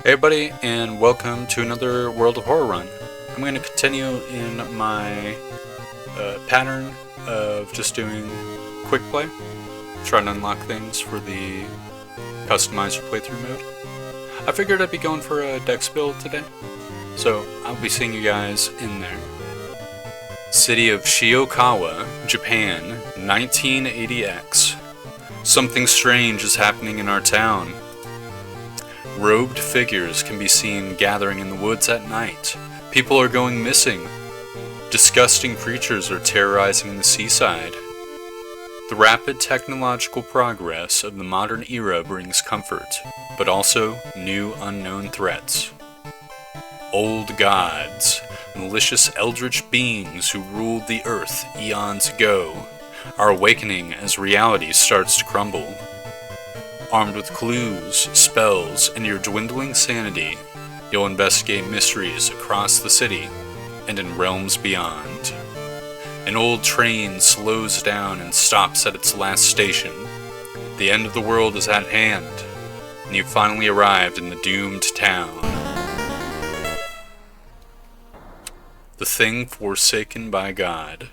Hey everybody, and welcome to another World of Horror run. I'm going to continue in my pattern of just doing quick play, trying to unlock things for the customizer playthrough mode. I figured I'd be going for a dex build today, so I'll be seeing you guys in there. City of Shiokawa, Japan, 1980X. Something strange is happening in our town. Robed figures can be seen gathering in the woods at night. People are going missing. Disgusting creatures are terrorizing the seaside. The rapid technological progress of the modern era brings comfort, but also new unknown threats. Old gods, malicious eldritch beings who ruled the earth eons ago, are awakening as reality starts to crumble. Armed with clues, spells, and your dwindling sanity, you'll investigate mysteries across the city and in realms beyond. An old train slows down and stops at its last station. The end of the world is at hand, and you've finally arrived in the doomed town. The thing forsaken by God,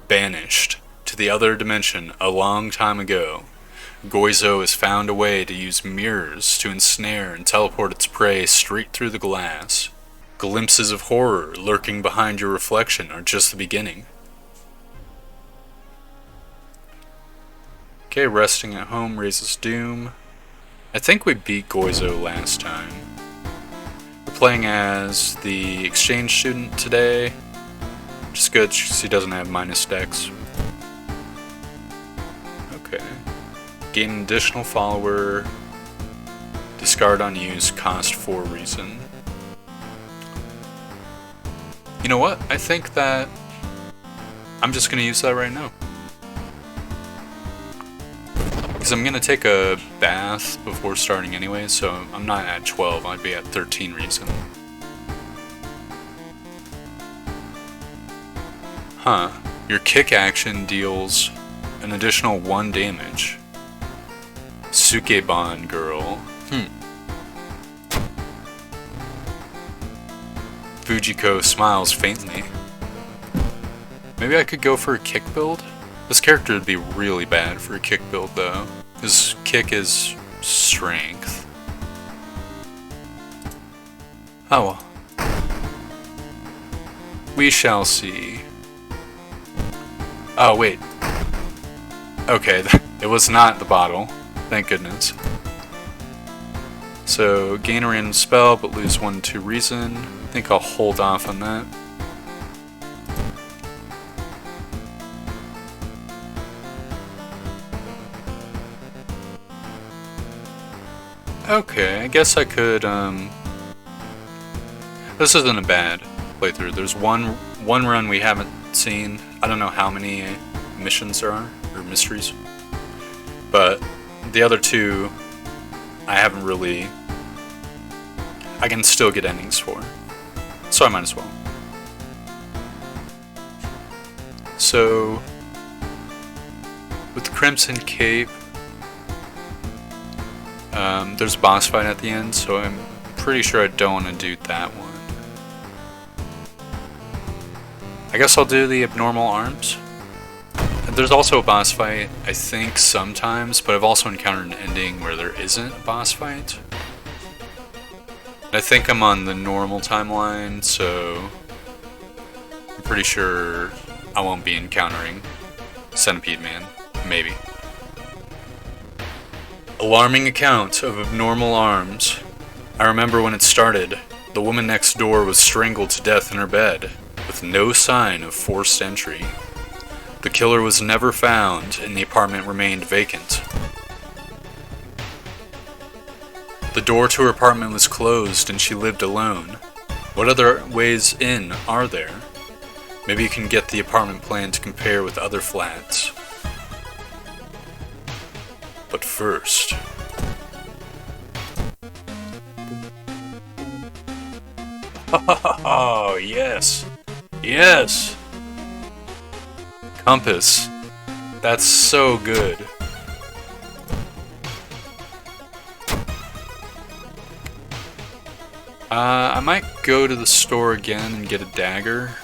banished to the other dimension a long time ago. GOIZO has found a way to use mirrors to ensnare and teleport its prey straight through the glass. Glimpses of horror lurking behind your reflection are just the beginning. Okay, resting at home raises doom. I think we beat GOIZO last time. We're playing as the exchange student today, which is good because he doesn't have minus dex. Okay. Gain an additional follower, discard unused, cost 4 reason. You know what? I think that I'm just going to use that right now. Because I'm going to take a bath before starting anyway, so I'm not at 12, I'd be at 13 reason. Huh. Your kick action deals an additional 1 damage. Sukeban girl. Fujiko smiles faintly. Maybe I could go for a kick build? This character would be really bad for a kick build though. His kick is strength. Oh well. We shall see. Oh wait. Okay, it was not the bottle. Thank goodness. So, gain a random spell, but lose 1 to reason. I think I'll hold off on that. Okay, I guess I could, This isn't a bad playthrough. There's one run we haven't seen. I don't know how many missions there are, or mysteries. But the other 2, I haven't really... I can still get endings for. So I might as well. So, with the Crimson Cape, there's a boss fight at the end, so I'm pretty sure I don't want to do that one. I guess I'll do the Abnormal Arms. There's also a boss fight, I think, sometimes, but I've also encountered an ending where there isn't a boss fight. I think I'm on the normal timeline, so I'm pretty sure I won't be encountering Centipede Man. Maybe. Alarming account of Abnormal Arms. I remember when it started. The woman next door was strangled to death in her bed, with no sign of forced entry. The killer was never found, and the apartment remained vacant. The door to her apartment was closed, and she lived alone. What other ways in are there? Maybe you can get the apartment plan to compare with other flats. But first... Oh, yes! Yes! Compass. That's so good. I might go to the store again and get a dagger.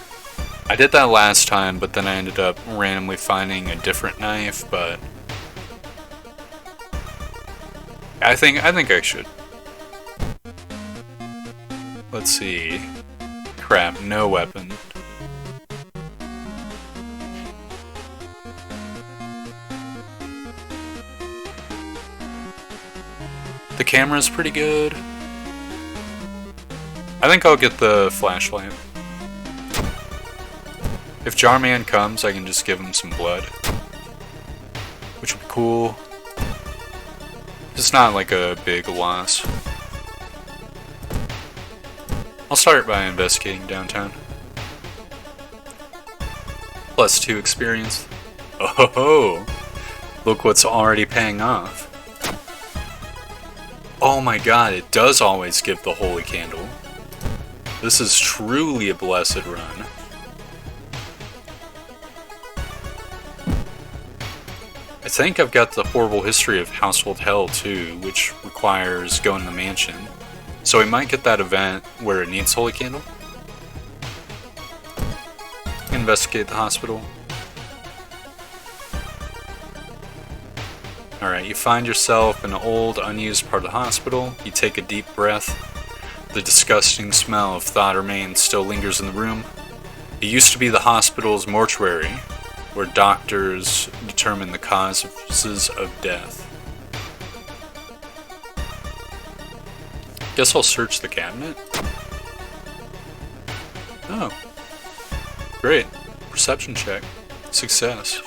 I did that last time, but then I ended up randomly finding a different knife, but I think I should. Let's see. Crap, no weapon. The camera's pretty good. I think I'll get the flashlight. If Jarman comes, I can just give him some blood, which would be cool. It's not like a big loss. I'll start by investigating downtown. +2 experience. Oh, look what's already paying off. Oh my god, it does always give the holy candle. This is truly a blessed run. I think I've got the horrible history of household hell too, which requires going to the mansion. So we might get that event where it needs holy candle. Investigate the hospital. Alright, you find yourself in an old, unused part of the hospital. You take a deep breath. The disgusting smell of thawed remains still lingers in the room. It used to be the hospital's mortuary, where doctors determine the causes of death. Guess I'll search the cabinet. Oh. Great. Perception check. Success.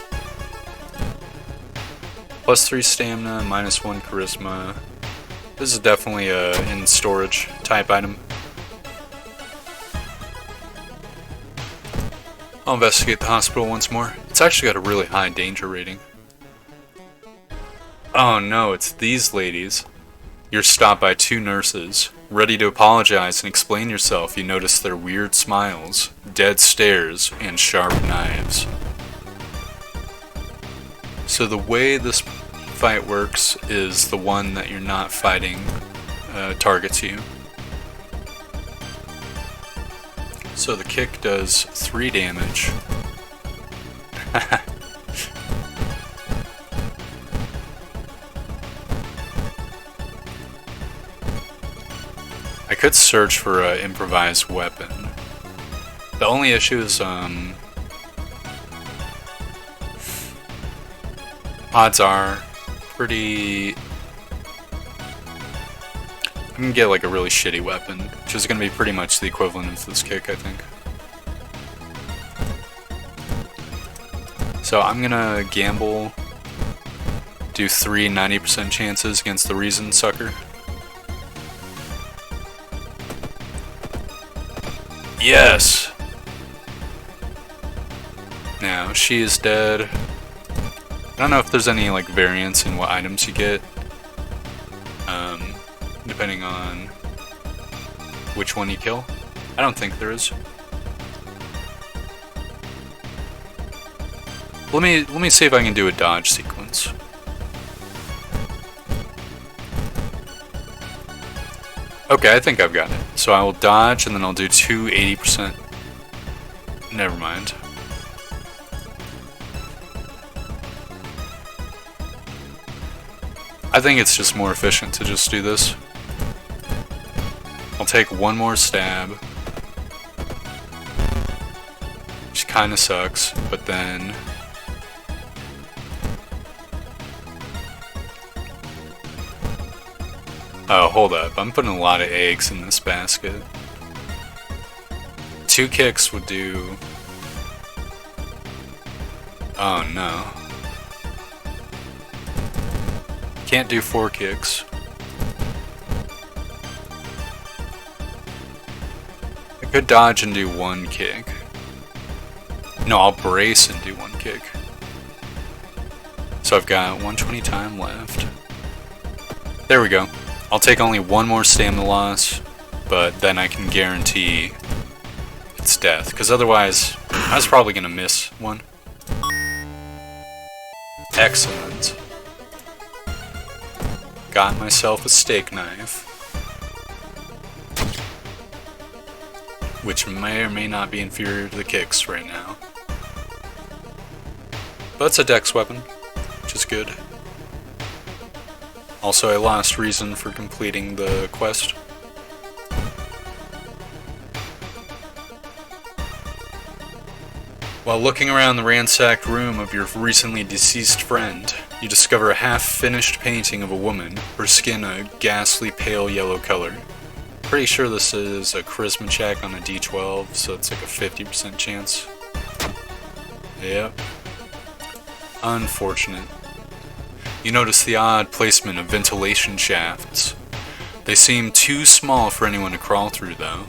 +3 stamina, -1 charisma. This is definitely a in storage type item. I'll investigate the hospital once more. It's actually got a really high danger rating. Oh no, it's these ladies. You're stopped by 2 nurses. Ready to apologize and explain yourself, you notice their weird smiles, dead stares, and sharp knives. So the way this fight works is the one that you're not fighting targets you. So the kick does 3 damage. I could search for an improvised weapon. The only issue is odds are pretty... I'm gonna get like a really shitty weapon, which is gonna be pretty much the equivalent of this kick, I think. So I'm gonna gamble, do 3 90% chances against the Reason Sucker. Yes! Now, she is dead. I don't know if there's any like variance in what items you get, depending on which one you kill. I don't think there is. Let me see if I can do a dodge sequence. Okay, I think I've got it. So I will dodge and then I'll do 2 80%. Never mind. I think it's just more efficient to just do this. I'll take 1 more stab, which kinda sucks, but then... Oh, hold up, I'm putting a lot of eggs in this basket. 2 kicks would do... Oh no. Can't do 4 kicks. I could dodge and do 1 kick. No, I'll brace and do 1 kick. So I've got 120 time left. There we go. I'll take only 1 more stamina loss, but then I can guarantee it's death, because otherwise I was probably going to miss one. Excellent. Got myself a steak knife. which may or may not be inferior to the kicks right now. But it's a dex weapon, which is good. Also a last reason for completing the quest. While looking around the ransacked room of your recently deceased friend, you discover a half-finished painting of a woman, her skin a ghastly pale yellow color. Pretty sure this is a charisma check on a d12, so it's like a 50% chance. Yep. Unfortunate. You notice the odd placement of ventilation shafts. They seem too small for anyone to crawl through, though.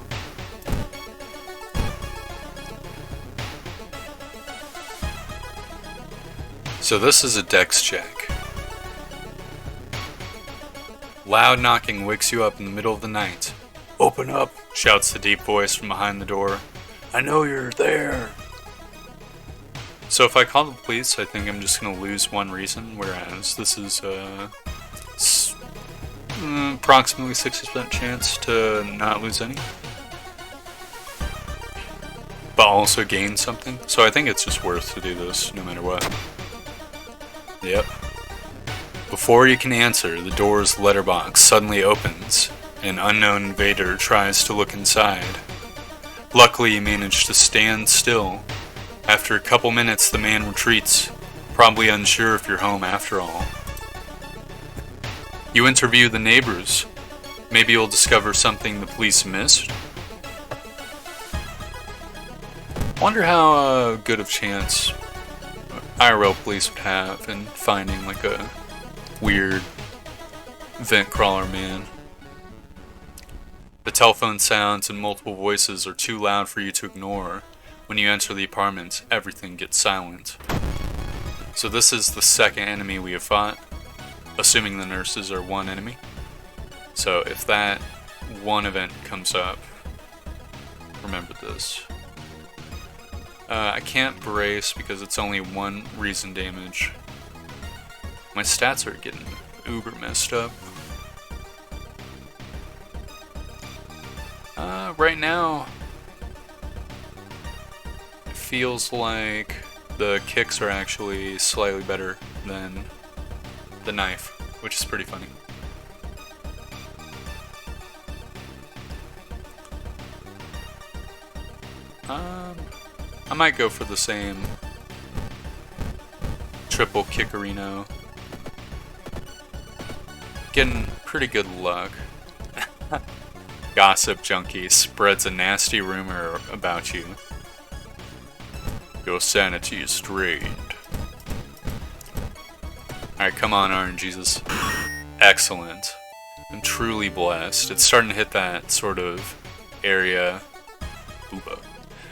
So this is a dex check. Loud knocking wakes you up in the middle of the night. "Open up," shouts the deep voice from behind the door. "I know you're there." So if I call the police, I think I'm just going to lose one reason, whereas this is approximately 60% chance to not lose any. But also gain something. So I think it's just worth to do this, no matter what. Yep. Before you can answer, the door's letterbox suddenly opens. An unknown invader tries to look inside. Luckily, you manage to stand still. After a couple minutes, the man retreats, probably unsure if you're home after all. You interview the neighbors. Maybe you'll discover something the police missed. Wonder how good of chance IRL police would have in finding like a weird vent crawler man. The telephone sounds and multiple voices are too loud for you to ignore. When you enter the apartment, everything gets silent. So this is the second enemy we have fought, assuming the nurses are one enemy. So if that one event comes up, remember this. I can't brace because it's only one reason damage. My stats are getting uber messed up. Right now, it feels like the kicks are actually slightly better than the knife, which is pretty funny. I might go for the same triple kickerino. Getting pretty good luck. Gossip junkie spreads a nasty rumor about you. Your sanity is drained. Alright, come on, RNGesus. Excellent. I'm truly blessed. It's starting to hit that sort of area. Booba.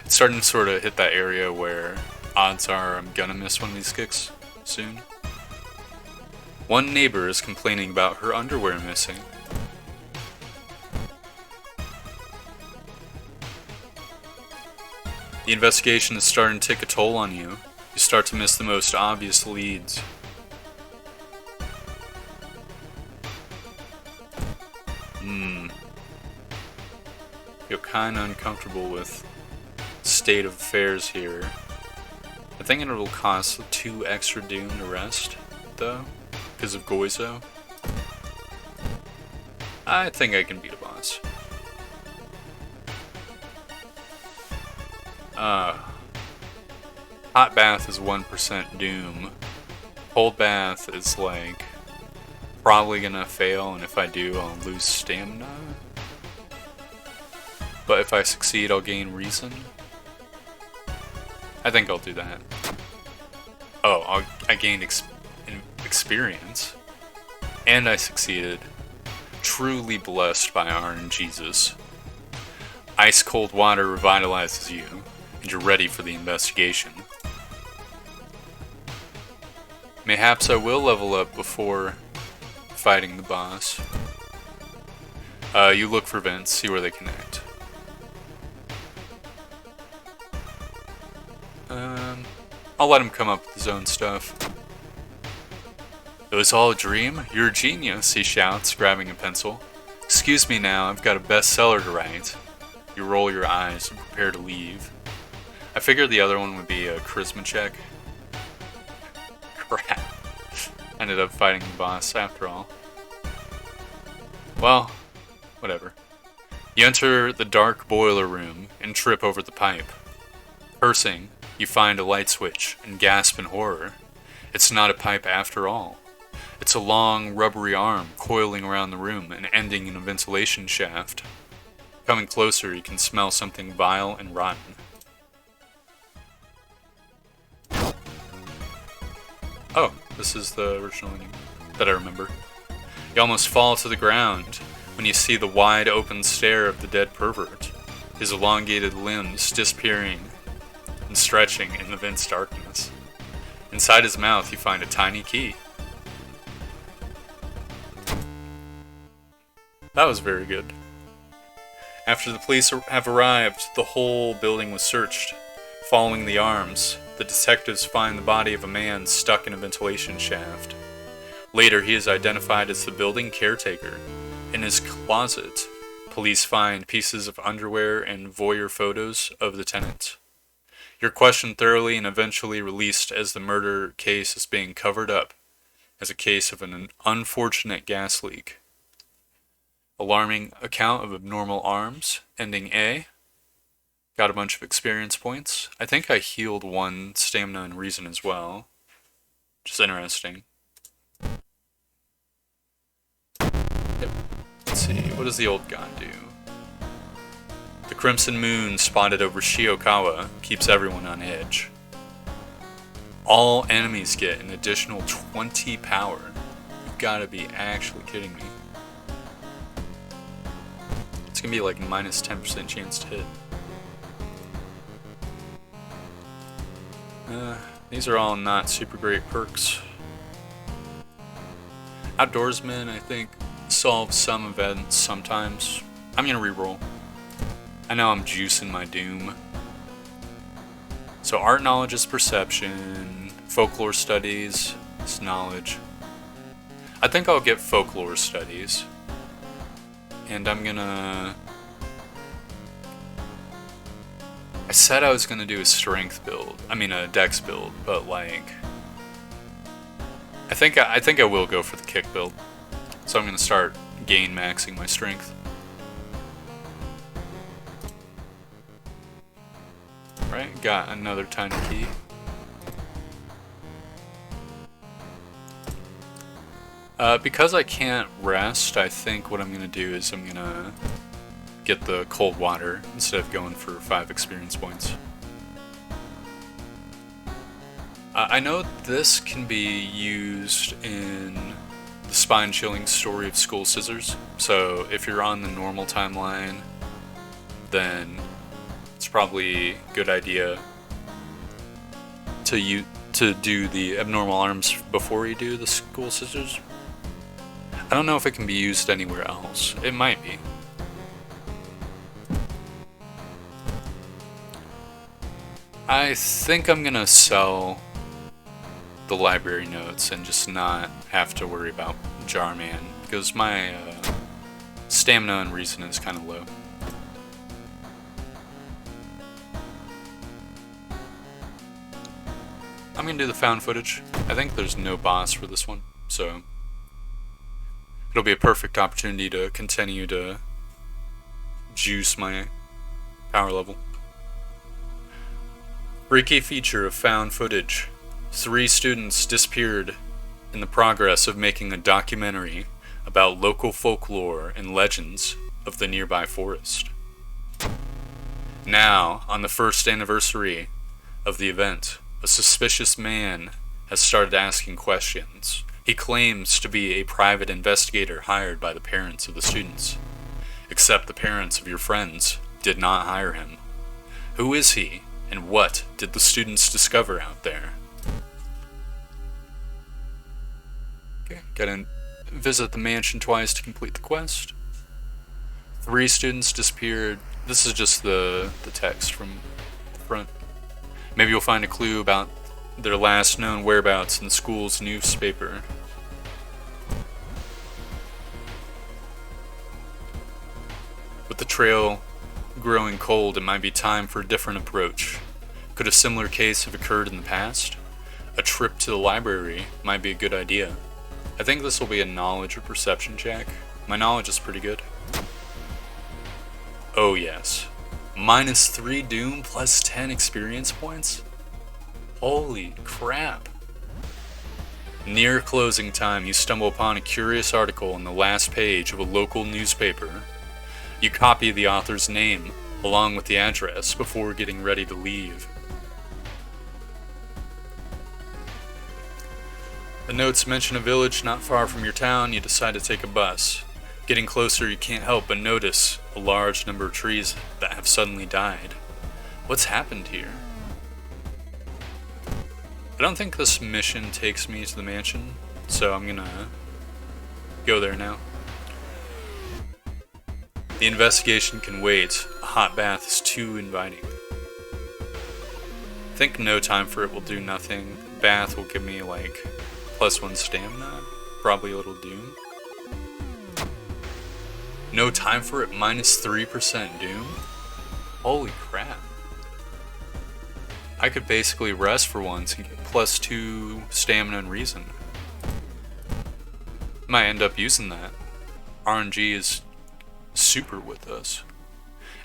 It's starting to sort of hit that area where odds are I'm gonna miss one of these kicks soon. One neighbor is complaining about her underwear missing. The investigation is starting to take a toll on you. You start to miss the most obvious leads. Feel kinda uncomfortable with state of affairs here. I think it'll cost 2 extra doom to rest, though, because of GOIZO. I think I can beat a boss. Hot bath is 1% doom. Cold bath is like probably gonna fail, and if I do, I'll lose stamina. But if I succeed, I'll gain reason. I think I'll do that. Oh, I gained experience. And I succeeded. Truly blessed by RNGesus. Ice cold water revitalizes you, and you're ready for the investigation. Mayhaps I will level up before fighting the boss. You look for vents, see where they connect. I'll let him come up with his own stuff. It was all a dream? You're a genius, he shouts, grabbing a pencil. Excuse me now, I've got a bestseller to write. You roll your eyes and prepare to leave. I figured the other one would be a charisma check. Crap. Ended up fighting the boss after all. Well, whatever. You enter the dark boiler room and trip over the pipe. Cursing, you find a light switch and gasp in horror. It's not a pipe after all. It's a long, rubbery arm coiling around the room and ending in a ventilation shaft. Coming closer, you can smell something vile and rotten. Oh, this is the original ending that I remember. You almost fall to the ground when you see the wide open stare of the dead pervert, his elongated limbs disappearing and stretching in the vent's darkness. Inside his mouth, you find a tiny key. That was very good. After the police have arrived, the whole building was searched. Following the arms, the detectives find the body of a man stuck in a ventilation shaft. Later, he is identified as the building caretaker. In his closet, police find pieces of underwear and voyeur photos of the tenant. You're questioned thoroughly and eventually released as the murder case is being covered up as a case of an unfortunate gas leak. Alarming account of abnormal arms, ending A. Got a bunch of experience points. I think I healed 1 stamina and reason as well, which is interesting. Yep. Let's see, what does the old god do? The crimson moon spotted over Shiokawa keeps everyone on edge. All enemies get an additional 20 power. You've gotta be actually kidding me. It's gonna be like minus 10% chance to hit. These are all not super great perks. Outdoorsman, I think, solves some events sometimes. I'm gonna reroll. I know I'm juicing my doom. So art knowledge is perception, folklore studies is knowledge. I think I'll get folklore studies. And I'm gonna... I said I was gonna do a strength build. I mean a dex build, but like... I think I will go for the kick build. So I'm gonna start gain maxing my strength. Right, got another tiny key. Because I can't rest, I think what I'm gonna do is I'm gonna get the cold water instead of going for 5 experience points. I know this can be used in the spine-chilling story of School Scissors, so if you're on the normal timeline, then it's probably a good idea to do the abnormal arms before you do the School Scissors. I don't know if it can be used anywhere else. It might be. I think I'm gonna sell the library notes and just not have to worry about Jarman, because my stamina and reason is kind of low. I'm gonna do the found footage. I think there's no boss for this one, so it'll be a perfect opportunity to continue to juice my power level. Freaky feature of found footage. 3 students disappeared in the progress of making a documentary about local folklore and legends of the nearby forest. Now, on the 1st anniversary of the event, a suspicious man has started asking questions. He claims to be a private investigator hired by the parents of the students. Except the parents of your friends did not hire him. Who is he, and what did the students discover out there? Okay, gotta visit the mansion twice to complete the quest. 3 students disappeared. This is just the text from the front. Maybe you'll find a clue about their last known whereabouts in the school's newspaper. With the trail growing cold, it might be time for a different approach. Could a similar case have occurred in the past? A trip to the library might be a good idea. I think this will be a knowledge or perception check. My knowledge is pretty good. Oh yes. -3 Doom plus 10 experience points? Holy crap. Near closing time, you stumble upon a curious article on the last page of a local newspaper. You copy the author's name, along with the address, before getting ready to leave. The notes mention a village not far from your town. You decide to take a bus. Getting closer, you can't help but notice a large number of trees that have suddenly died. What's happened here? I don't think this mission takes me to the mansion, so I'm gonna go there now. The investigation can wait. A hot bath is too inviting. I think no time for it will do nothing. Bath will give me like +1 stamina, probably a little doom. No time for it, -3% doom? Holy crap. I could basically rest for once and get +2 stamina and reason. Might end up using that. RNG is super with us.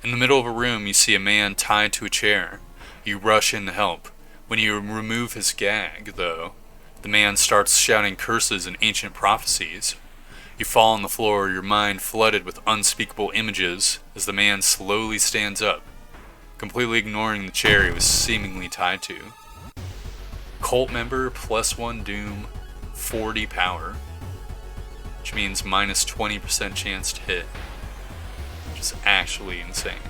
In the middle of a room, you see a man tied to a chair. You rush in to help. When you remove his gag, though, the man starts shouting curses and ancient prophecies. You fall on the floor, your mind flooded with unspeakable images as the man slowly stands up, completely ignoring the chair he was seemingly tied to. Cult member, +1 doom, 40 power, which means -20% chance to hit, which is actually insane.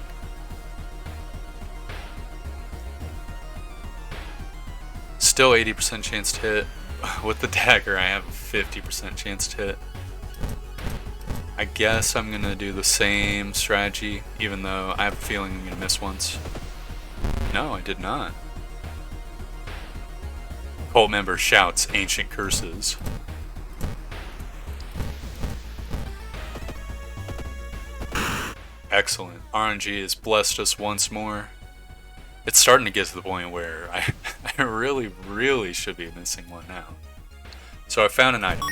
Still 80% chance to hit. With the dagger, I have a 50% chance to hit. I guess I'm gonna do the same strategy, even though I have a feeling I'm gonna miss once. No, I did not. Cult member shouts ancient curses. Excellent. RNG has blessed us once more. It's starting to get to the point where I really should be missing one now. So I found an item.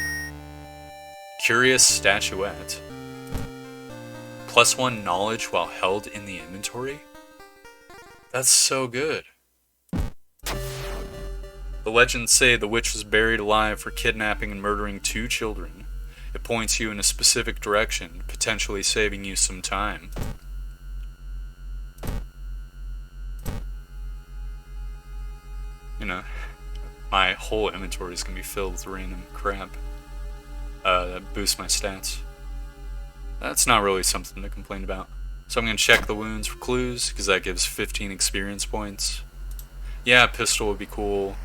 Curious statuette. +1 knowledge while held in the inventory? That's so good. The legends say the witch was buried alive for kidnapping and murdering 2 children. It points you in a specific direction, potentially saving you some time. You know, my whole inventory is going to be filled with random crap. That boosts my stats. That's not really something to complain about. So I'm going to check the wounds for clues, because that gives 15 experience points. Yeah, a pistol would be cool.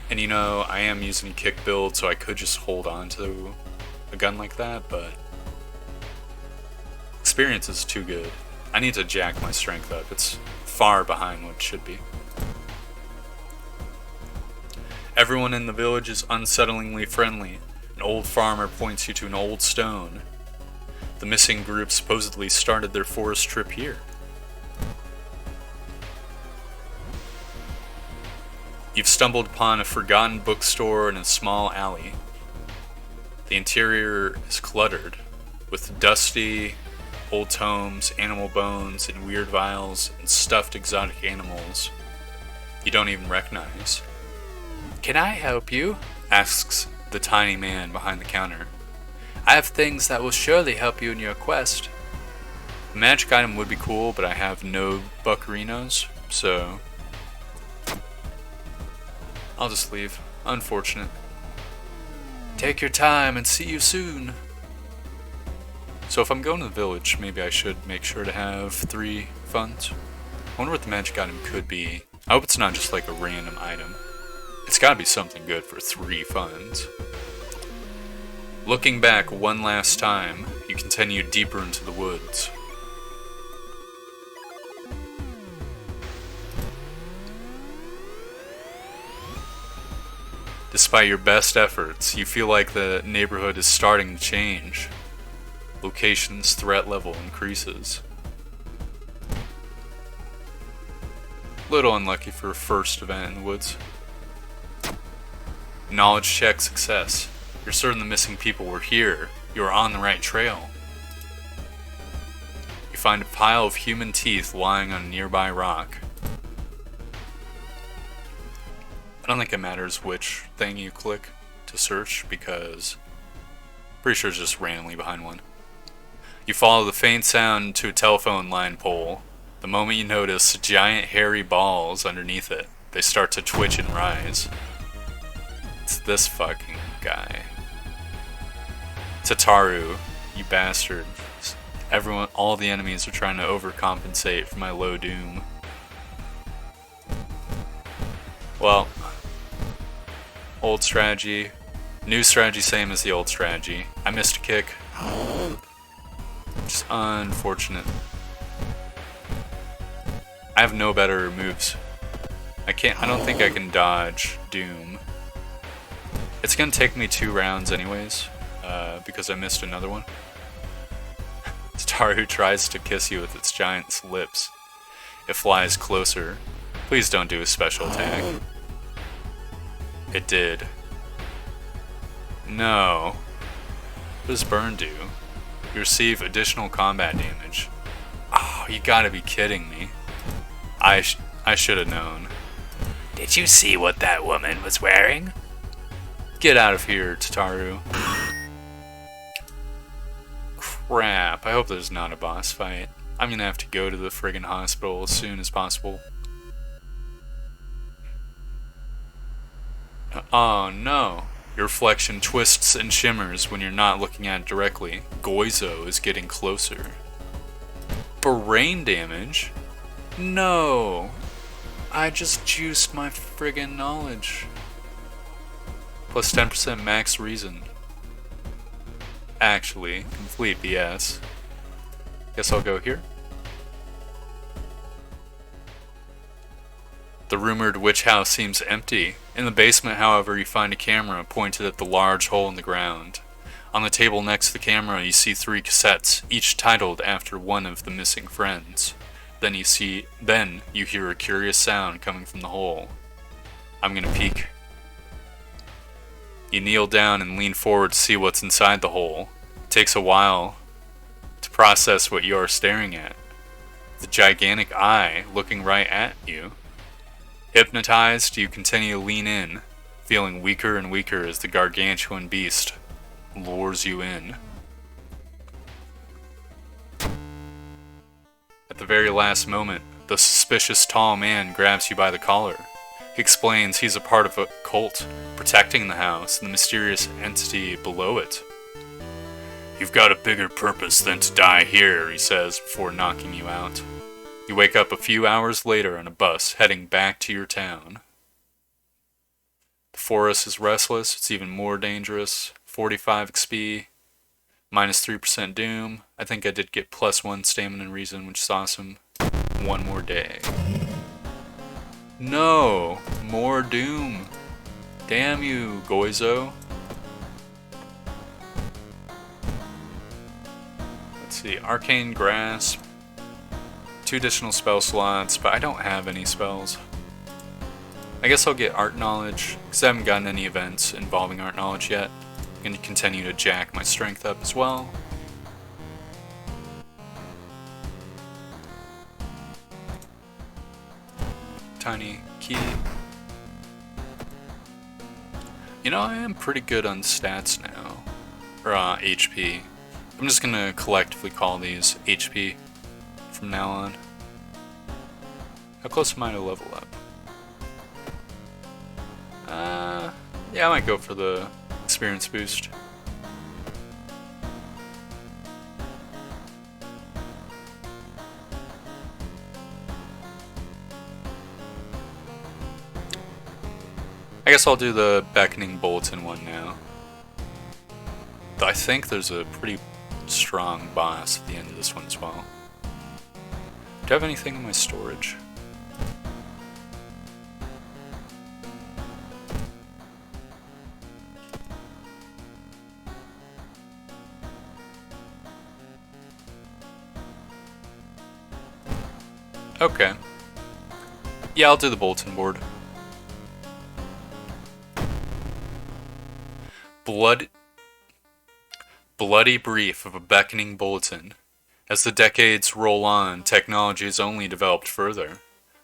And you know, I am using a kick build, so I could just hold on to a gun like that, but experience is too good. I need to jack my strength up. It's far behind what it should be. Everyone in the village is unsettlingly friendly. An old farmer points you to an old stone. The missing group supposedly started their forest trip here. You've stumbled upon a forgotten bookstore in a small alley. The interior is cluttered with dusty old tomes, animal bones, and weird vials, and stuffed exotic animals you don't even recognize. "Can I help you?" asks the tiny man behind the counter. "I have things that will surely help you in your quest." A magic item would be cool, but I have no buccarinos, so I'll just leave. Unfortunate. "Take your time and see you soon." So if I'm going to the village, maybe I should make sure to have 3 funds. I wonder what the magic item could be. I hope it's not just like a random item. It's gotta be something good for 3 funds. Looking back one last time, you continue deeper into the woods. Despite your best efforts, you feel like the neighborhood is starting to change. Location's threat level increases. Little unlucky for a first event in the woods. Knowledge check success. You're certain the missing people were here. You are on the right trail. You find a pile of human teeth lying on a nearby rock. I don't think it matters which thing you click to search because I'm pretty sure it's just randomly behind one. You follow the faint sound to a telephone line pole. The moment you notice giant hairy balls underneath it, they start to twitch and rise. It's this fucking guy. Tataru, you bastard. Everyone, all the enemies are trying to overcompensate for my low doom. Well, old strategy, new strategy, same as the old strategy. I missed a kick. Just unfortunate. I have no better moves. I don't think I can dodge Doom. It's gonna take me 2 rounds anyways, because I missed another one. Tataru tries to kiss you with its giant lips. It flies closer. Please don't do a special attack. It did. No. What does burn do? You receive additional combat damage. Oh, you gotta be kidding me. I should have known. Did you see what that woman was wearing? Get out of here, Tataru. Crap, I hope there's not a boss fight. I'm gonna have to go to the friggin' hospital as soon as possible. Oh no. Your reflection twists and shimmers when you're not looking at it directly. GOIZO is getting closer. Brain damage? No. I just juiced my friggin' knowledge. Plus 10% max reason. Actually, complete BS. Guess I'll go here. The rumored witch house seems empty. In the basement, however, you find a camera pointed at the large hole in the ground. On the table next to the camera, you see 3 cassettes, each titled after one of the missing friends. Then you hear a curious sound coming from the hole. I'm gonna peek. You kneel down and lean forward to see what's inside the hole. It takes a while to process what you are staring at. The gigantic eye looking right at you. Hypnotized, you continue to lean in, feeling weaker and weaker as the gargantuan beast lures you in. At the very last moment, the suspicious tall man grabs you by the collar. He explains he's a part of a cult, protecting the house and the mysterious entity below it. You've got a bigger purpose than to die here, he says before knocking you out. You wake up a few hours later on a bus heading back to your town. The forest is restless, it's even more dangerous. 45 XP, minus 3% doom. I think I did get plus 1 stamina and reason, which is awesome. 1 more day. No! More doom! Damn you, GOIZO. Let's see, Arcane Grasp. 2 additional spell slots, but I don't have any spells. I guess I'll get Art Knowledge, because I haven't gotten any events involving Art Knowledge yet. I'm going to continue to jack my strength up as well. Tiny key. You know, I am pretty good on stats now. Or HP. I'm just going to collectively call these HP from now on. How close am I to level up? Yeah, I might go for the experience boost. I guess I'll do the Beckoning Bulletin one now. I think there's a pretty strong boss at the end of this one as well. Do I have anything in my storage? Okay. Yeah, I'll do the bulletin board. Bloody brief of a beckoning bulletin. As the decades roll on, technology has only developed further.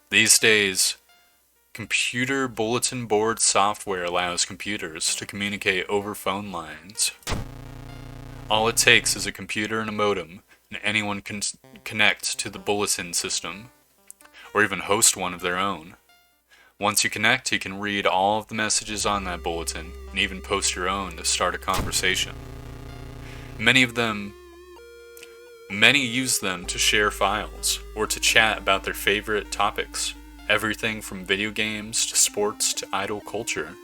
These days, computer bulletin board software allows computers to communicate over phone lines. All it takes is a computer and a modem, and anyone can connect to the bulletin system, or even host one of their own. Once you connect, you can read all of the messages on that bulletin, and even post your own to start a conversation. Many use them to share files, or to chat about their favorite topics, everything from video games to sports to idle culture.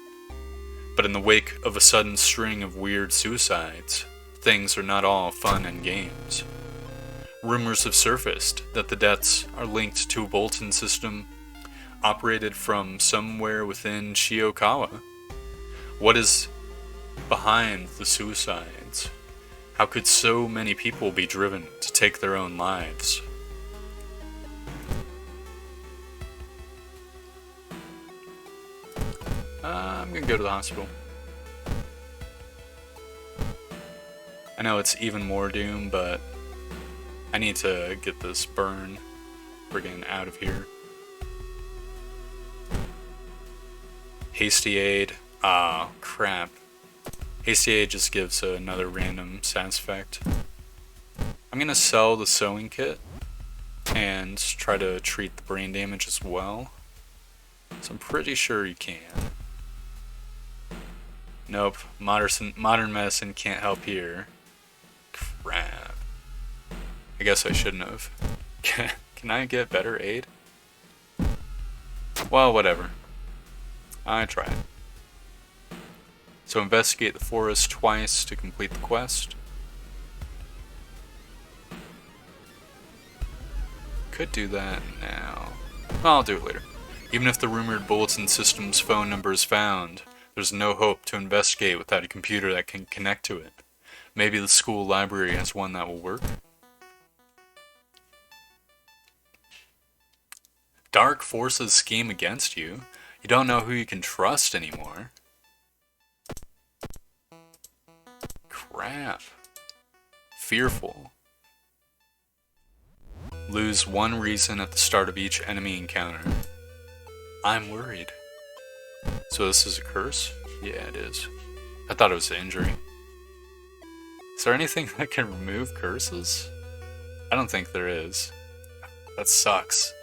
But in the wake of a sudden string of weird suicides, things are not all fun and games. Rumors have surfaced that the deaths are linked to a bulletin system operated from somewhere within Shiokawa. What is behind the suicides? How could so many people be driven to take their own lives? I'm gonna go to the hospital. I know it's even more doom, but I need to get this burn friggin' out of here. Hasty aid. Ah, crap. Hasty aid just gives another random side effect. I'm gonna sell the sewing kit and try to treat the brain damage as well. So I'm pretty sure you can. Nope, modern medicine can't help here. Crap. I guess I shouldn't have. Can I get better aid? Well, whatever. I tried. So investigate the forest twice to complete the quest. Could do that now. Well, I'll do it later. Even if the rumored bulletin system's phone number is found, there's no hope to investigate without a computer that can connect to it. Maybe the school library has one that will work. Dark forces scheme against you. You don't know who you can trust anymore. Crap. Fearful. Lose one reason at the start of each enemy encounter. I'm worried. So this is a curse? Yeah, it is. I thought it was an injury. Is there anything that can remove curses? I don't think there is. That sucks.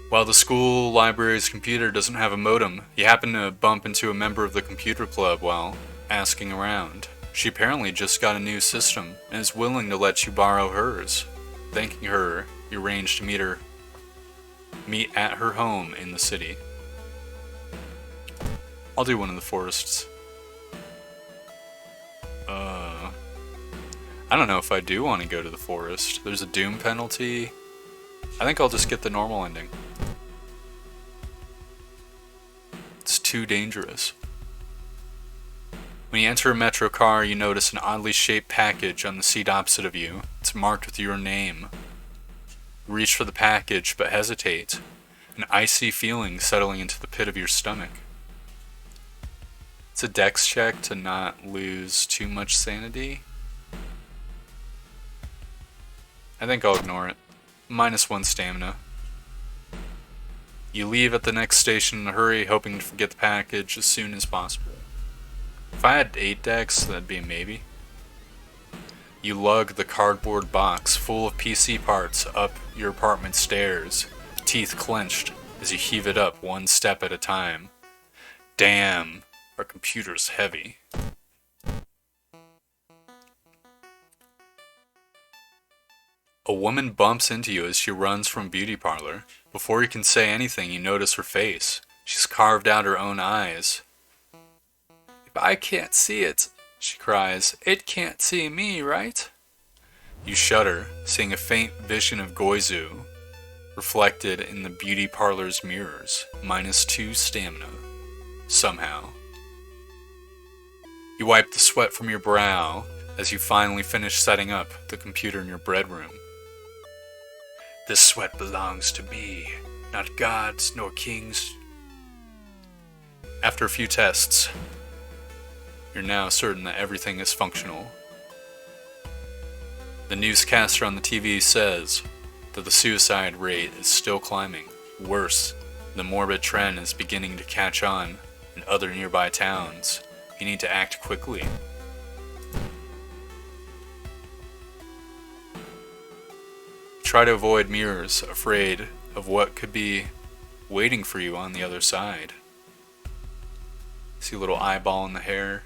While the school library's computer doesn't have a modem, you happen to bump into a member of the computer club while asking around. She apparently just got a new system and is willing to let you borrow hers. Thanking her, you arrange to meet at her home in the city. I'll do one of the forests. I don't know if I do want to go to the forest. There's a doom penalty. I think I'll just get the normal ending. It's too dangerous. When you enter a metro car, you notice an oddly shaped package on the seat opposite of you. It's marked with your name. You reach for the package, but hesitate. An icy feeling settling into the pit of your stomach. It's a dex check to not lose too much sanity. I think I'll ignore it. -1 stamina. You leave at the next station in a hurry, hoping to get the package as soon as possible. If I had 8 decks, that'd be a maybe. You lug the cardboard box full of PC parts up your apartment stairs, teeth clenched as you heave it up one step at a time. Damn, our computer's heavy. A woman bumps into you as she runs from a beauty parlor. Before you can say anything, you notice her face. She's carved out her own eyes. If I can't see it, she cries, it can't see me, right? You shudder, seeing a faint vision of GOIZO reflected in the beauty parlor's mirrors, -2 stamina. Somehow. You wipe the sweat from your brow as you finally finish setting up the computer in your bedroom. This sweat belongs to me, not gods nor kings. After a few tests, you're now certain that everything is functional. The newscaster on the TV says that the suicide rate is still climbing. Worse, the morbid trend is beginning to catch on in other nearby towns. You need to act quickly. Try to avoid mirrors, afraid of what could be waiting for you on the other side. See a little eyeball in the hair?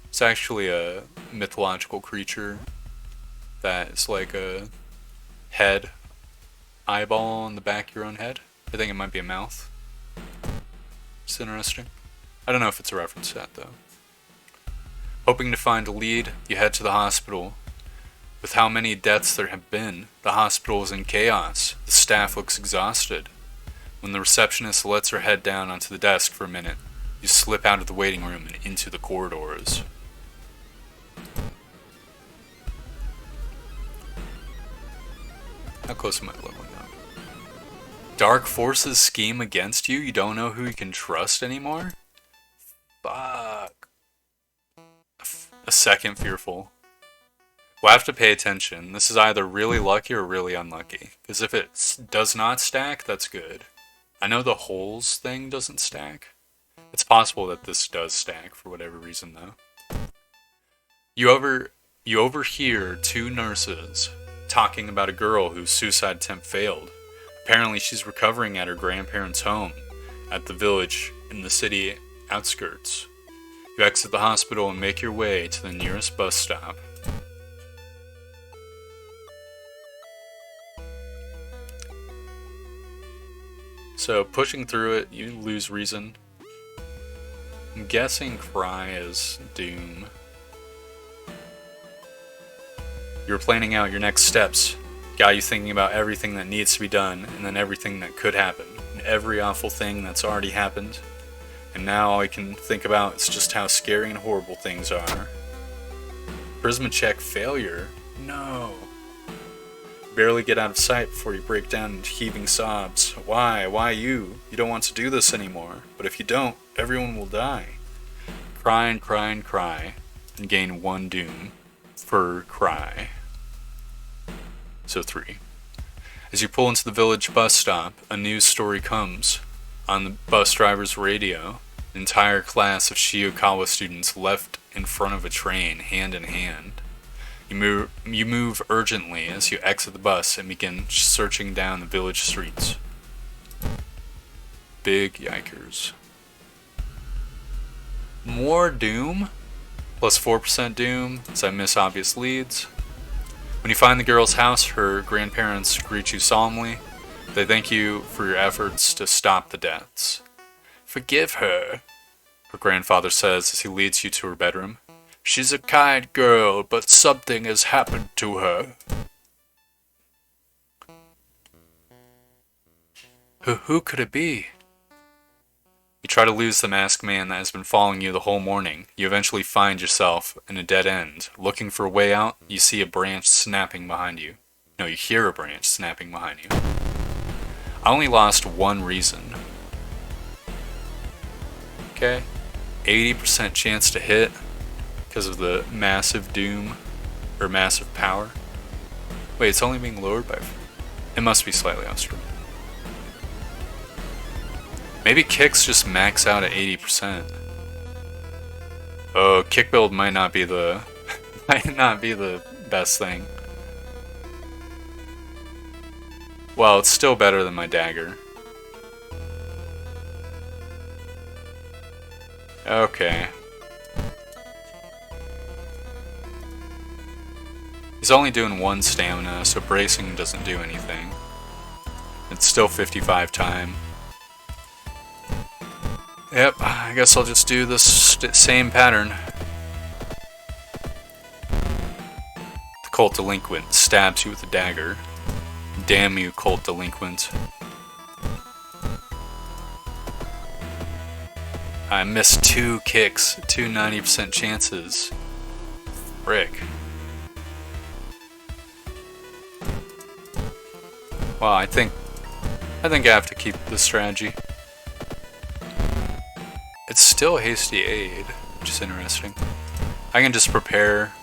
It's actually a mythological creature that is like a head, eyeball on the back of your own head. I think it might be a mouth. It's interesting. I don't know if it's a reference to that though. Hoping to find a lead, you head to the hospital. With how many deaths there have been, the hospital is in chaos. The staff looks exhausted. When the receptionist lets her head down onto the desk for a minute, you slip out of the waiting room and into the corridors. How close am I leveling up? Dark forces scheme against you? You don't know who you can trust anymore? Fuck. A second fearful. We'll have to pay attention. This is either really lucky or really unlucky. Because if it does not stack, that's good. I know the holes thing doesn't stack. It's possible that this does stack for whatever reason though. You overhear two nurses talking about a girl whose suicide attempt failed. Apparently she's recovering at her grandparents' home at the village in the city outskirts. You exit the hospital and make your way to the nearest bus stop. So pushing through it, you lose reason. I'm guessing cry is doom. You're planning out your next steps. Got you thinking about everything that needs to be done, and then everything that could happen, and every awful thing that's already happened. And now all I can think about is just how scary and horrible things are. Prisma check failure? No. Barely get out of sight before you break down into heaving sobs. Why? Why you? You don't want to do this anymore. But if you don't, everyone will die. Cry and cry and cry, and gain 1 doom for cry. So 3. As you pull into the village bus stop, a news story comes. On the bus driver's radio, an entire class of Shiokawa students left in front of a train, hand in hand. You move urgently as you exit the bus and begin searching down the village streets. Big yikers. More doom? Plus 4% doom, as I miss obvious leads. When you find the girl's house, her grandparents greet you solemnly. They thank you for your efforts to stop the deaths. Forgive her, her grandfather says as he leads you to her bedroom. She's a kind girl, but something has happened to her. Who could it be? You try to lose the masked man that has been following you the whole morning. You eventually find yourself in a dead end. Looking for a way out, you see a branch snapping behind you. No, you hear a branch snapping behind you. I only lost 1 reason. Okay. 80% chance to hit because of the massive doom, or massive power. Wait, it's only being lowered by... It must be slightly off screen. Maybe kicks just max out at 80%. Oh, kick build might not be the best thing. Well, it's still better than my dagger. Okay. He's only doing 1 stamina, so bracing doesn't do anything. It's still 55 time. Yep, I guess I'll just do this same pattern. The cult delinquent stabs you with a dagger. Damn you, cult delinquent. I missed 2 kicks, 2 90% chances. Frick. Well, I think I have to keep this strategy. It's still hasty aid, which is interesting. I can just prepare.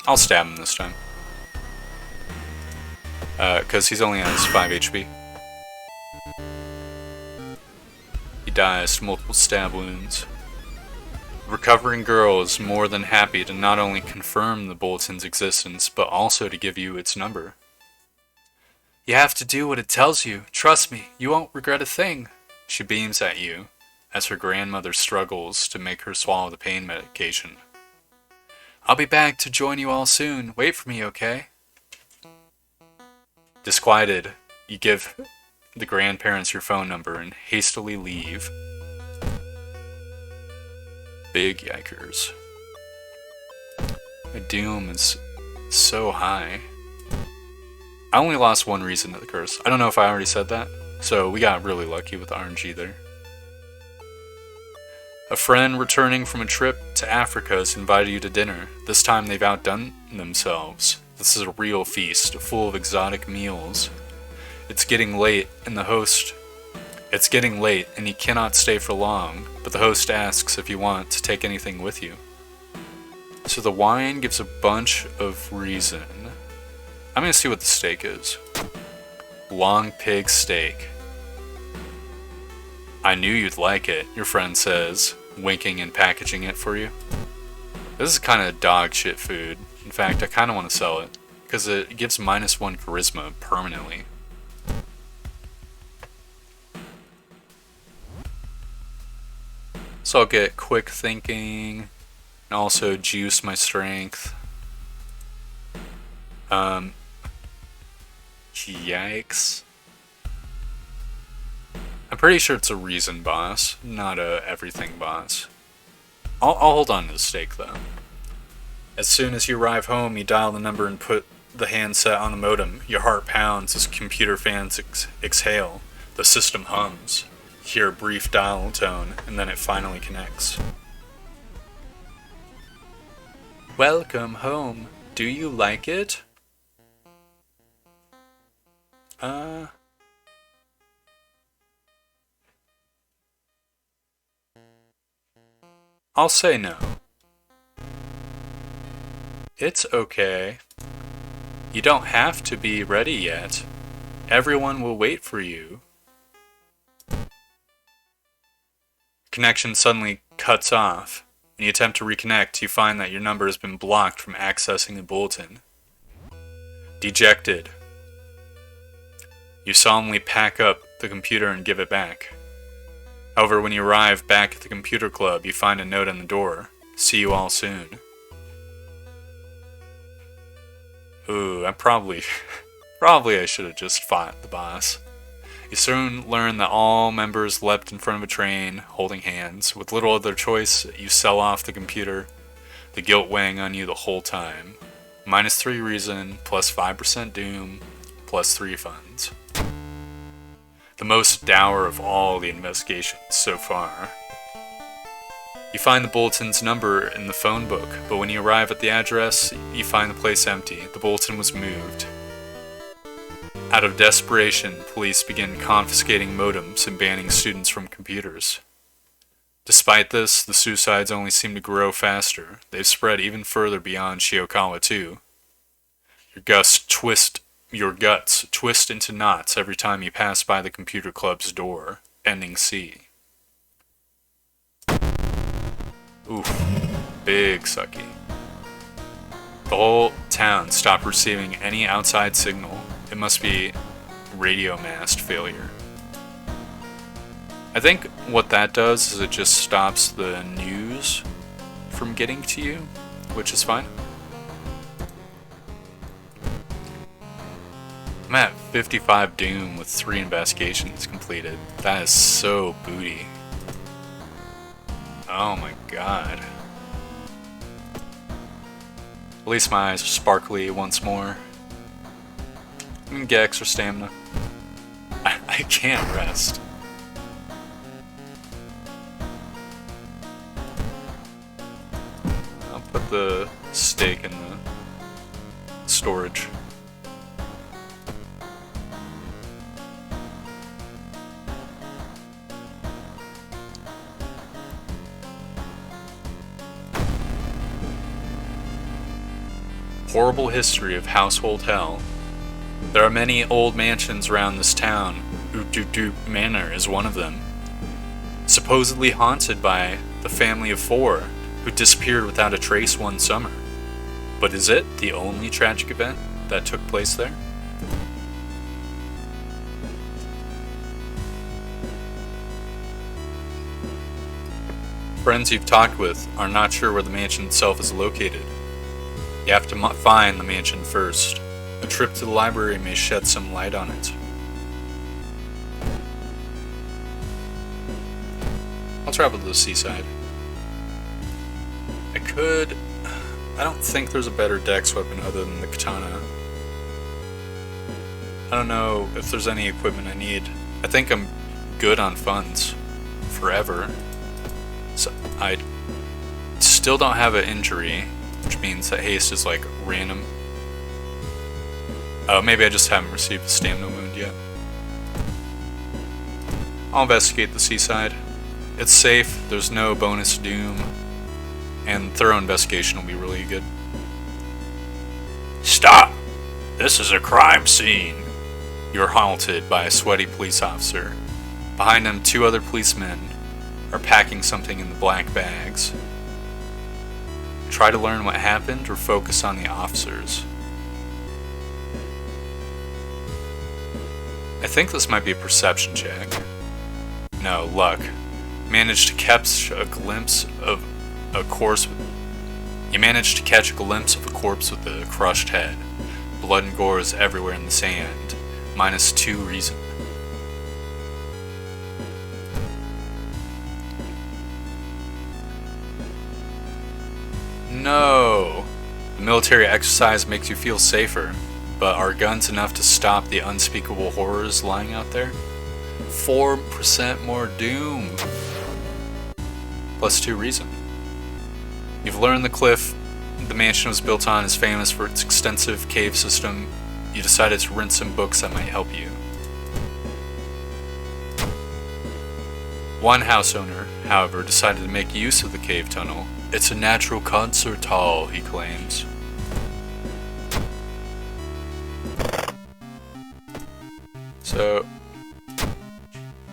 I'll stab him this time. Because he's only has 5 HP. He dies to multiple stab wounds. The recovering girl is more than happy to not only confirm the bulletin's existence, but also to give you its number. You have to do what it tells you. Trust me, you won't regret a thing. She beams at you as her grandmother struggles to make her swallow the pain medication. I'll be back to join you all soon. Wait for me, okay? Disquieted, you give the grandparents your phone number and hastily leave. Big yikers. My doom is so high. I only lost one reason to the curse. I don't know if I already said that, so we got really lucky with the RNG there. A friend returning from a trip to Africa has invited you to dinner. This time they've outdone themselves. This is a real feast, full of exotic meals. It's getting late and you cannot stay for long, but the host asks if you want to take anything with you. So the wine gives a bunch of reason. I'm gonna see what the steak is. Long pig steak. I knew you'd like it, your friend says, winking and packaging it for you. This is kind of dog shit food. In fact, I kind of want to sell it, because it gives -1 charisma permanently. So I'll get quick thinking, and also juice my strength. Yikes. I'm pretty sure it's a reason boss, not a everything boss. I'll hold on to the steak though. As soon as you arrive home, you dial the number and put the handset on the modem. Your heart pounds as computer fans exhale. The system hums. You hear a brief dial tone, and then it finally connects. Welcome home. Do you like it? I'll say no. It's okay. You don't have to be ready yet. Everyone will wait for you. Connection suddenly cuts off. When you attempt to reconnect, you find that your number has been blocked from accessing the bulletin. Dejected, you solemnly pack up the computer and give it back. However, when you arrive back at the computer club, you find a note on the door. See you all soon. Ooh, I probably I should have just fought the boss. You soon learn that all members leapt in front of a train, holding hands. With little other choice, you sell off the computer, the guilt weighing on you the whole time. -3 reason, plus 5% doom, plus 3 funds. The most dour of all the investigations so far. You find the bulletin's number in the phone book, but when you arrive at the address, you find the place empty. The bulletin was moved. Out of desperation, police begin confiscating modems and banning students from computers. Despite this, the suicides only seem to grow faster. They've spread even further beyond Shiokawa too. Your guts twist into knots every time you pass by the computer club's door. Ending C. Oof. Big sucky. The whole town stopped receiving any outside signal. It must be radio mast failure. I think what that does is it just stops the news from getting to you, which is fine. I'm at 55 doom with 3 investigations completed. That is so booty. Oh my god. At least my eyes are sparkly once more. I'm gonna get extra stamina. I can't rest. I'll put the steak in the storage. horrible history of household hell. There are many old mansions around this town. Oot Manor is one of them. Supposedly haunted by the family of 4 who disappeared without a trace one summer. But is it the only tragic event that took place there? Friends you've talked with are not sure where the mansion itself is located. You have to find the mansion first. A trip to the library may shed some light on it. I'll travel to the seaside. I don't think there's a better dex weapon other than the katana. I don't know if there's any equipment I need. I think I'm good on funds. Forever. So I still don't have an injury, which means that haste is like random. Oh, maybe I just haven't received a stamina wound yet. I'll investigate the seaside. It's safe, there's no bonus doom, and thorough investigation will be really good. Stop! This is a crime scene! You're halted by a sweaty police officer. Behind him, 2 other policemen are packing something in the black bags. Try to learn what happened or focus on the officers. I think this might be a perception check. No, luck. Managed to catch a glimpse of a corpse. You managed to catch a glimpse of a corpse with a crushed head. Blood and gore is everywhere in the sand. -2 reason. No! The military exercise makes you feel safer, but are guns enough to stop the unspeakable horrors lying out there? 4% more doom! +2 reason. You've learned the cliff the mansion was built on is famous for its extensive cave system. You decided to rent some books that might help you. One house owner, however, decided to make use of the cave tunnel. It's a natural concert hall, he claims. So,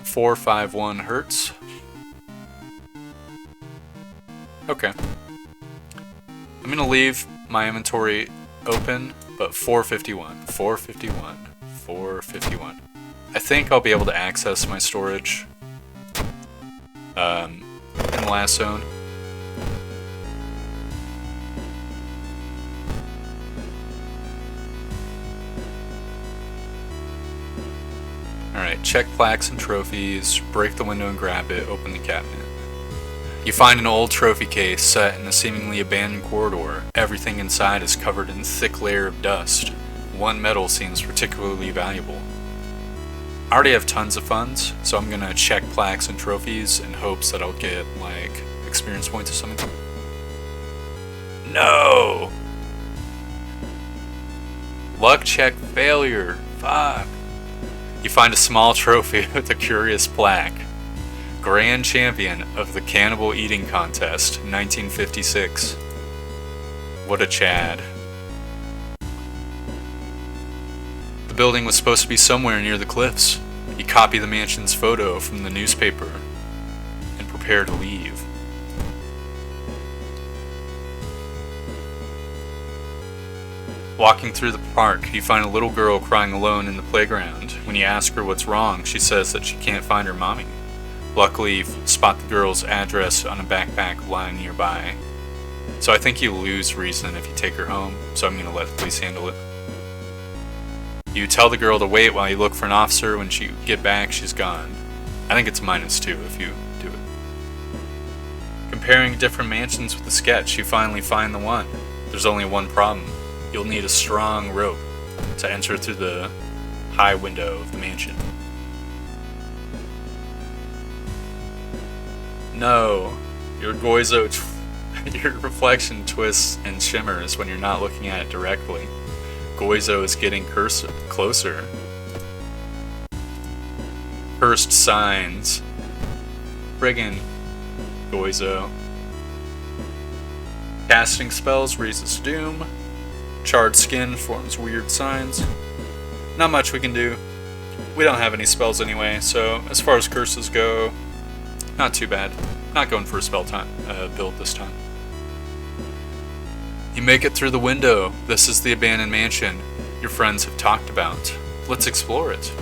451 hertz. Okay. I'm gonna leave my inventory open, but 451, 451, 451. I think I'll be able to access my storage in the last zone. Alright, check plaques and trophies, break the window and grab it, open the cabinet. You find an old trophy case set in a seemingly abandoned corridor. Everything inside is covered in a thick layer of dust. One medal seems particularly valuable. I already have tons of funds, so I'm gonna check plaques and trophies in hopes that I'll get, like, experience points or something. No! Luck check failure. Fuck. You find a small trophy with a curious plaque. Grand Champion of the Cannibal Eating Contest, 1956. What a Chad. The building was supposed to be somewhere near the cliffs. You copy the mansion's photo from the newspaper and prepare to leave. Walking through the park, you find a little girl crying alone in the playground. When you ask her what's wrong, she says that she can't find her mommy. Luckily, you spot the girl's address on a backpack lying nearby. So I think you lose reason if you take her home, so I'm gonna let the police handle it. You tell the girl to wait while you look for an officer. When you get back, she's gone. I think it's -2 if you do it. Comparing different mansions with the sketch, you finally find the one. There's only one problem. You'll need a strong rope to enter through the high window of the mansion. No, your GOIZO, your reflection twists and shimmers when you're not looking at it directly. GOIZO is getting closer. Cursed signs. Friggin' GOIZO. Casting spells raises doom. Charred skin forms weird signs. Not much we can do. We don't have any spells anyway, so as far as curses go, not too bad. Not going for a spell time build this time. You make it through the window. This is the abandoned mansion your friends have talked about. Let's explore it.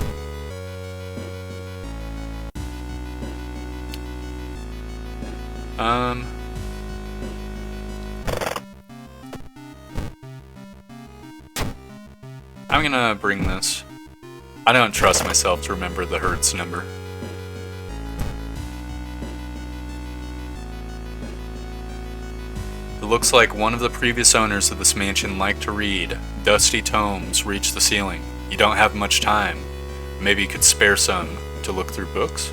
I'm gonna bring this. I don't trust myself to remember the Hertz number. It looks like one of the previous owners of this mansion liked to read. Dusty tomes reach the ceiling. You don't have much time. Maybe you could spare some to look through books?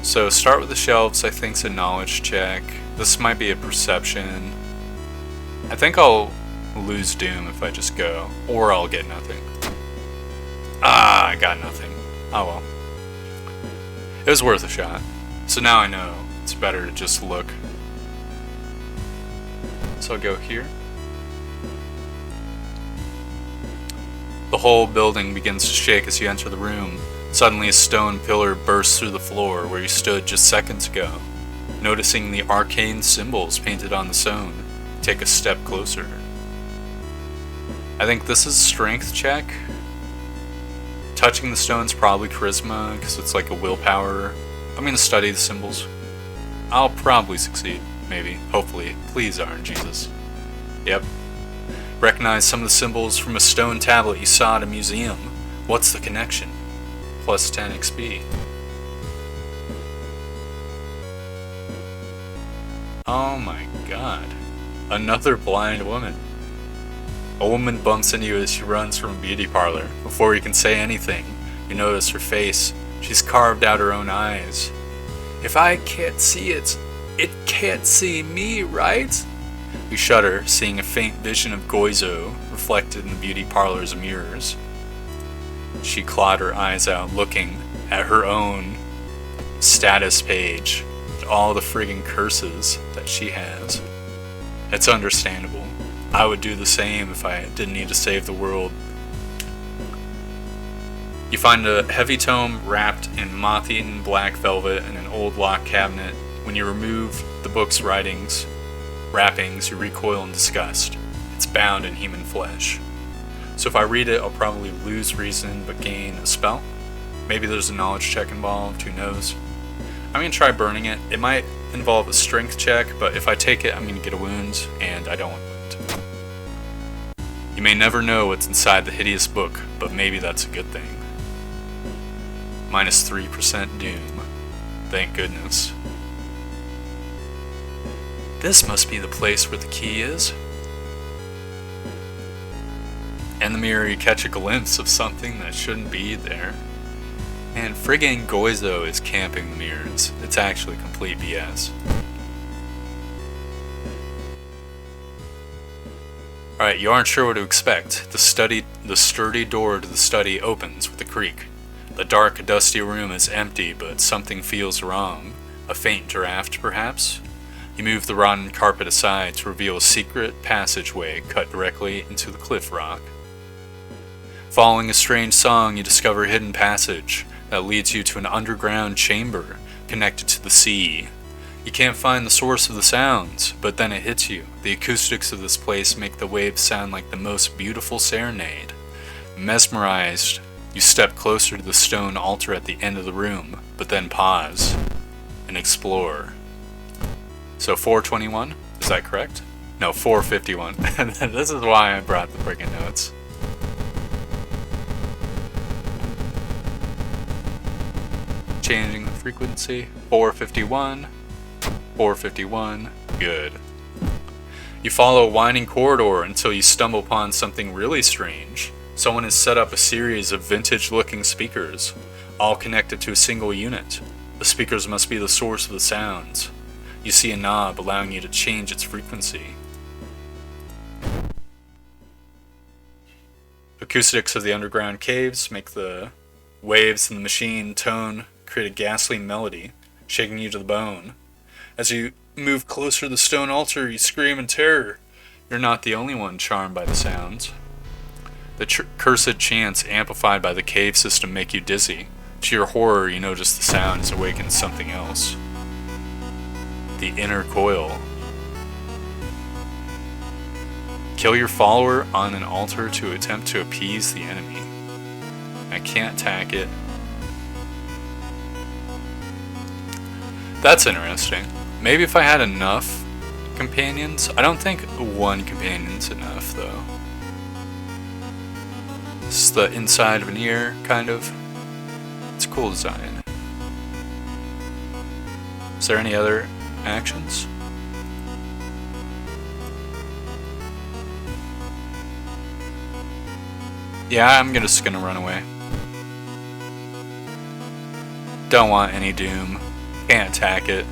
So start with the shelves, I think it's a knowledge check. This might be a perception. I think I'll lose Doom if I just go, or I'll get nothing. Ah, I got nothing. Oh well. It was worth a shot. So now I know it's better to just look. So I'll go here. The whole building begins to shake as you enter the room. Suddenly a stone pillar bursts through the floor where you stood just seconds ago. Noticing the arcane symbols painted on the stone, take a step closer. I think this is a strength check. Touching the stone's probably charisma because it's like a willpower. I'm gonna study the symbols. I'll probably succeed, maybe, hopefully. Please, Jesus. Yep. Recognize some of the symbols from a stone tablet you saw at a museum. What's the connection? Plus 10 XP. Oh my god. Another blind woman. A woman bumps into you as she runs from a beauty parlor. Before you can say anything, you notice her face. She's carved out her own eyes. If I can't see it, it can't see me, right? You shudder, seeing a faint vision of GOIZO reflected in the beauty parlor's mirrors. She clawed her eyes out, looking at her own status page, and all the friggin' curses that she has. It's understandable. I would do the same if I didn't need to save the world. You find a heavy tome wrapped in moth-eaten black velvet in an old locked cabinet. When you remove the book's wrappings, you recoil in disgust. It's bound in human flesh. So if I read it, I'll probably lose reason but gain a spell. Maybe there's a knowledge check involved, who knows. I'm going to try burning it. It might involve a strength check, but if I take it, I'm going to get a wound, and I don't want a wound. You may never know what's inside the hideous book, but maybe that's a good thing. Minus 3% Doom. Thank goodness. This must be the place where the key is. In the mirror, you catch a glimpse of something that shouldn't be there. And friggin' GOIZO is camping the mirrors. It's actually complete BS. Alright, you aren't sure what to expect. The sturdy door to the study opens with a creak. The dark, dusty room is empty, but something feels wrong. A faint draft, perhaps? You move the rotten carpet aside to reveal a secret passageway cut directly into the cliff rock. Following a strange song, you discover a hidden passage that leads you to an underground chamber connected to the sea. You can't find the source of the sounds, but then it hits you. The acoustics of this place make the waves sound like the most beautiful serenade. Mesmerized, you step closer to the stone altar at the end of the room, but then pause and explore. So 421, is that correct? No, 451. This is why I brought the friggin' notes. Changing the frequency. 451. 451. Good. You follow a winding corridor until you stumble upon something really strange. Someone has set up a series of vintage-looking speakers, all connected to a single unit. The speakers must be the source of the sounds. You see a knob allowing you to change its frequency. Acoustics of the underground caves make the waves in the machine tone create a ghastly melody, shaking you to the bone. As you move closer to the stone altar, you scream in terror. You're not the only one charmed by the sounds. The cursed chants amplified by the cave system make you dizzy. To your horror, you notice the sounds awaken something else. The inner coil. Kill your follower on an altar to attempt to appease the enemy. I can't attack it. That's interesting. Maybe if I had enough companions. I don't think one companion's enough, though. This is the inside of an ear, kind of. It's a cool design. Is there any other actions? Yeah, I'm just gonna run away. Don't want any doom. Can't attack it.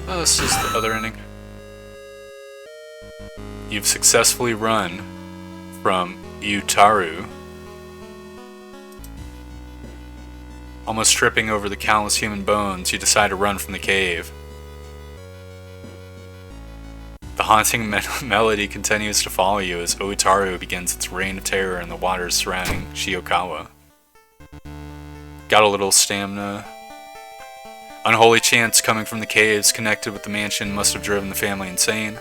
Oh, this is the other ending. You've successfully run from Utaru. Almost tripping over the countless human bones, you decide to run from the cave. The haunting melody continues to follow you as Utaru begins its reign of terror in the waters surrounding Shiokawa. Got a little stamina. Unholy chants coming from the caves connected with the mansion must have driven the family insane.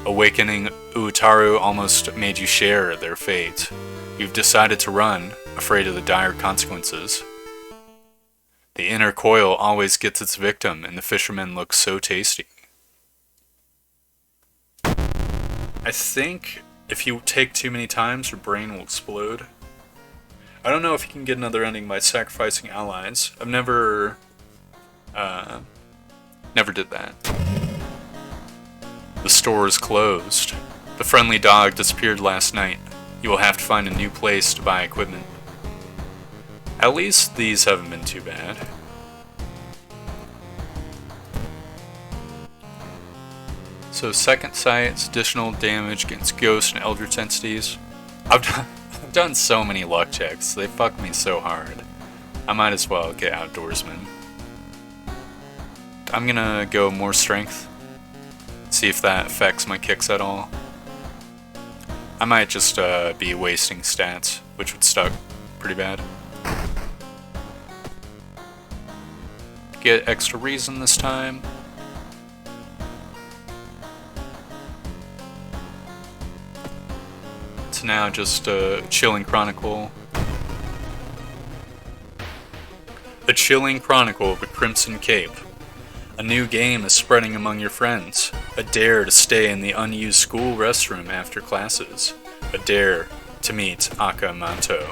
Awakening Utaru almost made you share their fate. You've decided to run, afraid of the dire consequences. The inner coil always gets its victim, and the fisherman looks so tasty. I think if you take too many times, your brain will explode. I don't know if you can get another ending by sacrificing allies. I've never did that. The store is closed. The friendly dog disappeared last night. You will have to find a new place to buy equipment. At least these haven't been too bad. So second sight, additional damage against ghosts and eldritch entities. I've done so many luck checks. They fuck me so hard. I might as well get outdoorsman. I'm gonna go more strength. See if that affects my kicks at all. I might just be wasting stats, which would suck pretty bad. Get extra reason this time. It's now just a chilling chronicle. A chilling chronicle of the Crimson Cape. A new game is spreading among your friends. A dare to stay in the unused school restroom after classes. A dare to meet Akamanto.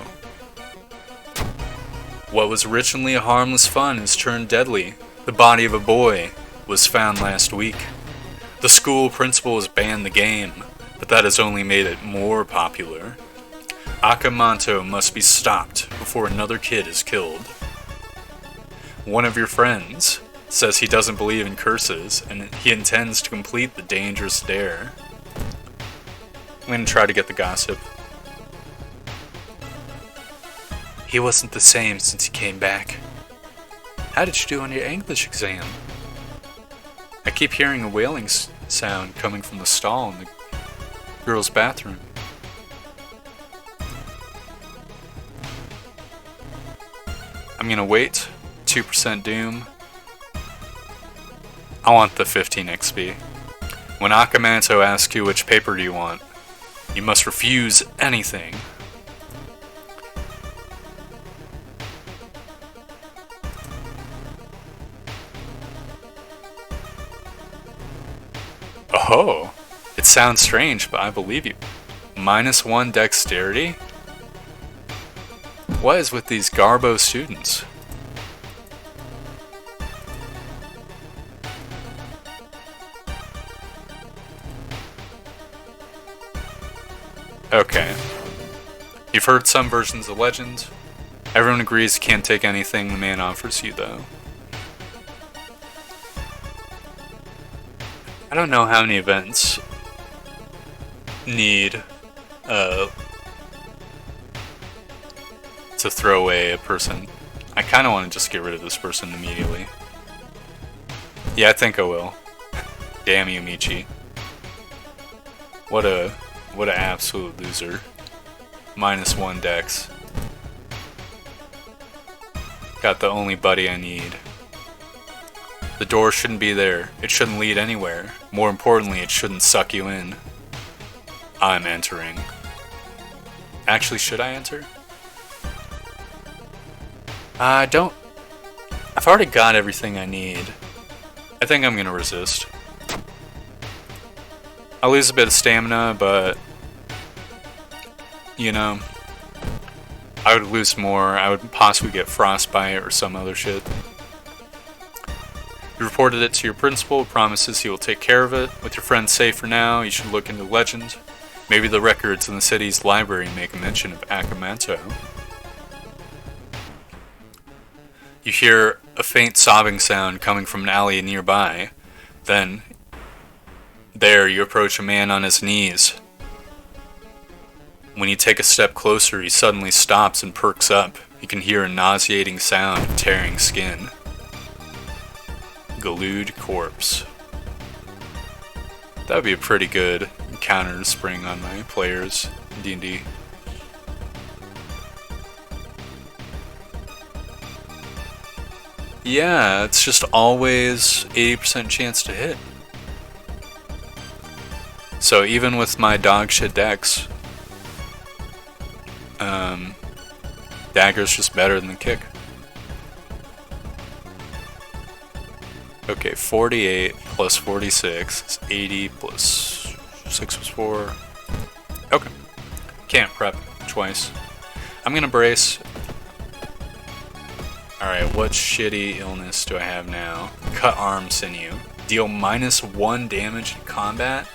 What was originally a harmless fun has turned deadly. The body of a boy was found last week. The school principal has banned the game, but that has only made it more popular. Akamanto must be stopped before another kid is killed. One of your friends says he doesn't believe in curses, and he intends to complete the dangerous dare. I'm gonna try to get the gossip. He wasn't the same since he came back. How did you do on your English exam? I keep hearing a wailing sound coming from the stall in the girls' bathroom. I'm gonna wait. 2% doom. I want the 15 XP. When Akamanto asks you which paper do you want, you must refuse anything. Oh, it sounds strange, but I believe you. -1 dexterity? What is with these Garbo students? Okay. You've heard some versions of Legend. Everyone agrees you can't take anything the man offers you, though. I don't know how many events need to throw away a person. I kind of want to just get rid of this person immediately. Yeah, I think I will. Damn you, Michi. What a absolute loser. -1 dex. Got the only buddy I need. The door shouldn't be there. It shouldn't lead anywhere. More importantly, it shouldn't suck you in. I'm entering. Actually, should I enter? I don't... I've already got everything I need. I think I'm gonna resist. I'll lose a bit of stamina, but... you know... I would lose more. I would possibly get frostbite or some other shit. You reported it to your principal, promises he will take care of it. With your friend safe for now, you should look into legend. Maybe the records in the city's library make a mention of Akamanto. You hear a faint sobbing sound coming from an alley nearby. Then, there you approach a man on his knees. When you take a step closer, he suddenly stops and perks up. You can hear a nauseating sound of tearing skin. Glued corpse. That would be a pretty good counter to spring on my players in D&D. Yeah, it's just always 80% chance to hit. So even with my dog shit dex, dagger's just better than the kick. Okay, 48 plus 46 is 80 plus 6 was 4. Okay. Can't prep twice. I'm gonna brace. Alright, what shitty illness do I have now? Cut arm sinew. Deal -1 damage in combat?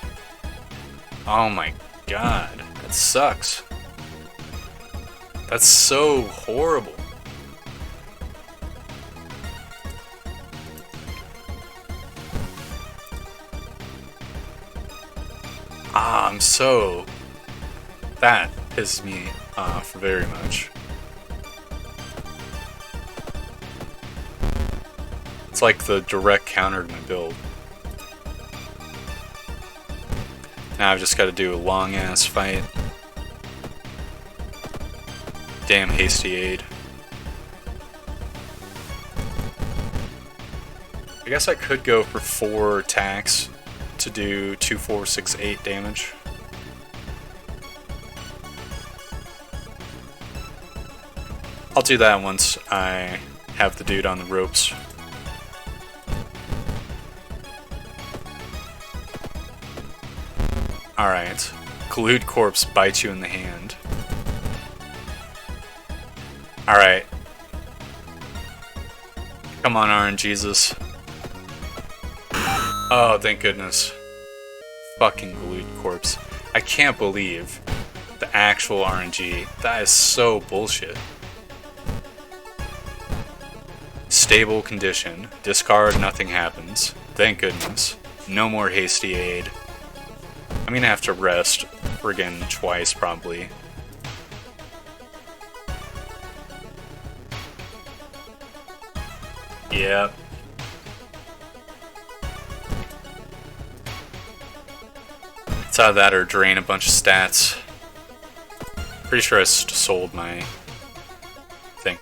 Oh my god. That sucks. That's so horrible. I'm so... That pisses me off very much. It's like the direct counter to my build. Now I've just got to do a long-ass fight. Damn hasty aid. I guess I could go for 4 attacks to do 2, 4, 6, 8 damage. I'll do that once I have the dude on the ropes. Alright. Glued corpse bites you in the hand. Alright. Come on, RNGesus. Oh, thank goodness. Fucking glued corpse. I can't believe the actual RNG. That is so bullshit. Stable condition. Discard, nothing happens. Thank goodness. No more hasty aid. I'm gonna have to rest friggin' twice, probably. Yep. It's either that or drain a bunch of stats. Pretty sure I sold my thing.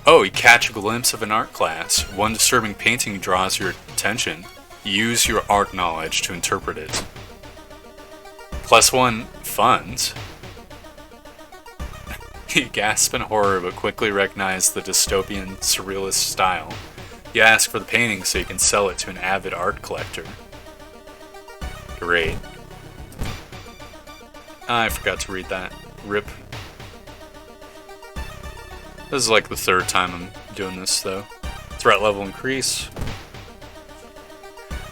Oh, you catch a glimpse of an art class. One disturbing painting draws your attention. Use your art knowledge to interpret it. +1 funds. You gasp in horror but quickly recognize the dystopian surrealist style. You ask for the painting so you can sell it to an avid art collector. Great. I forgot to read that. RIP. This is like the 3rd time I'm doing this though. Threat level increase.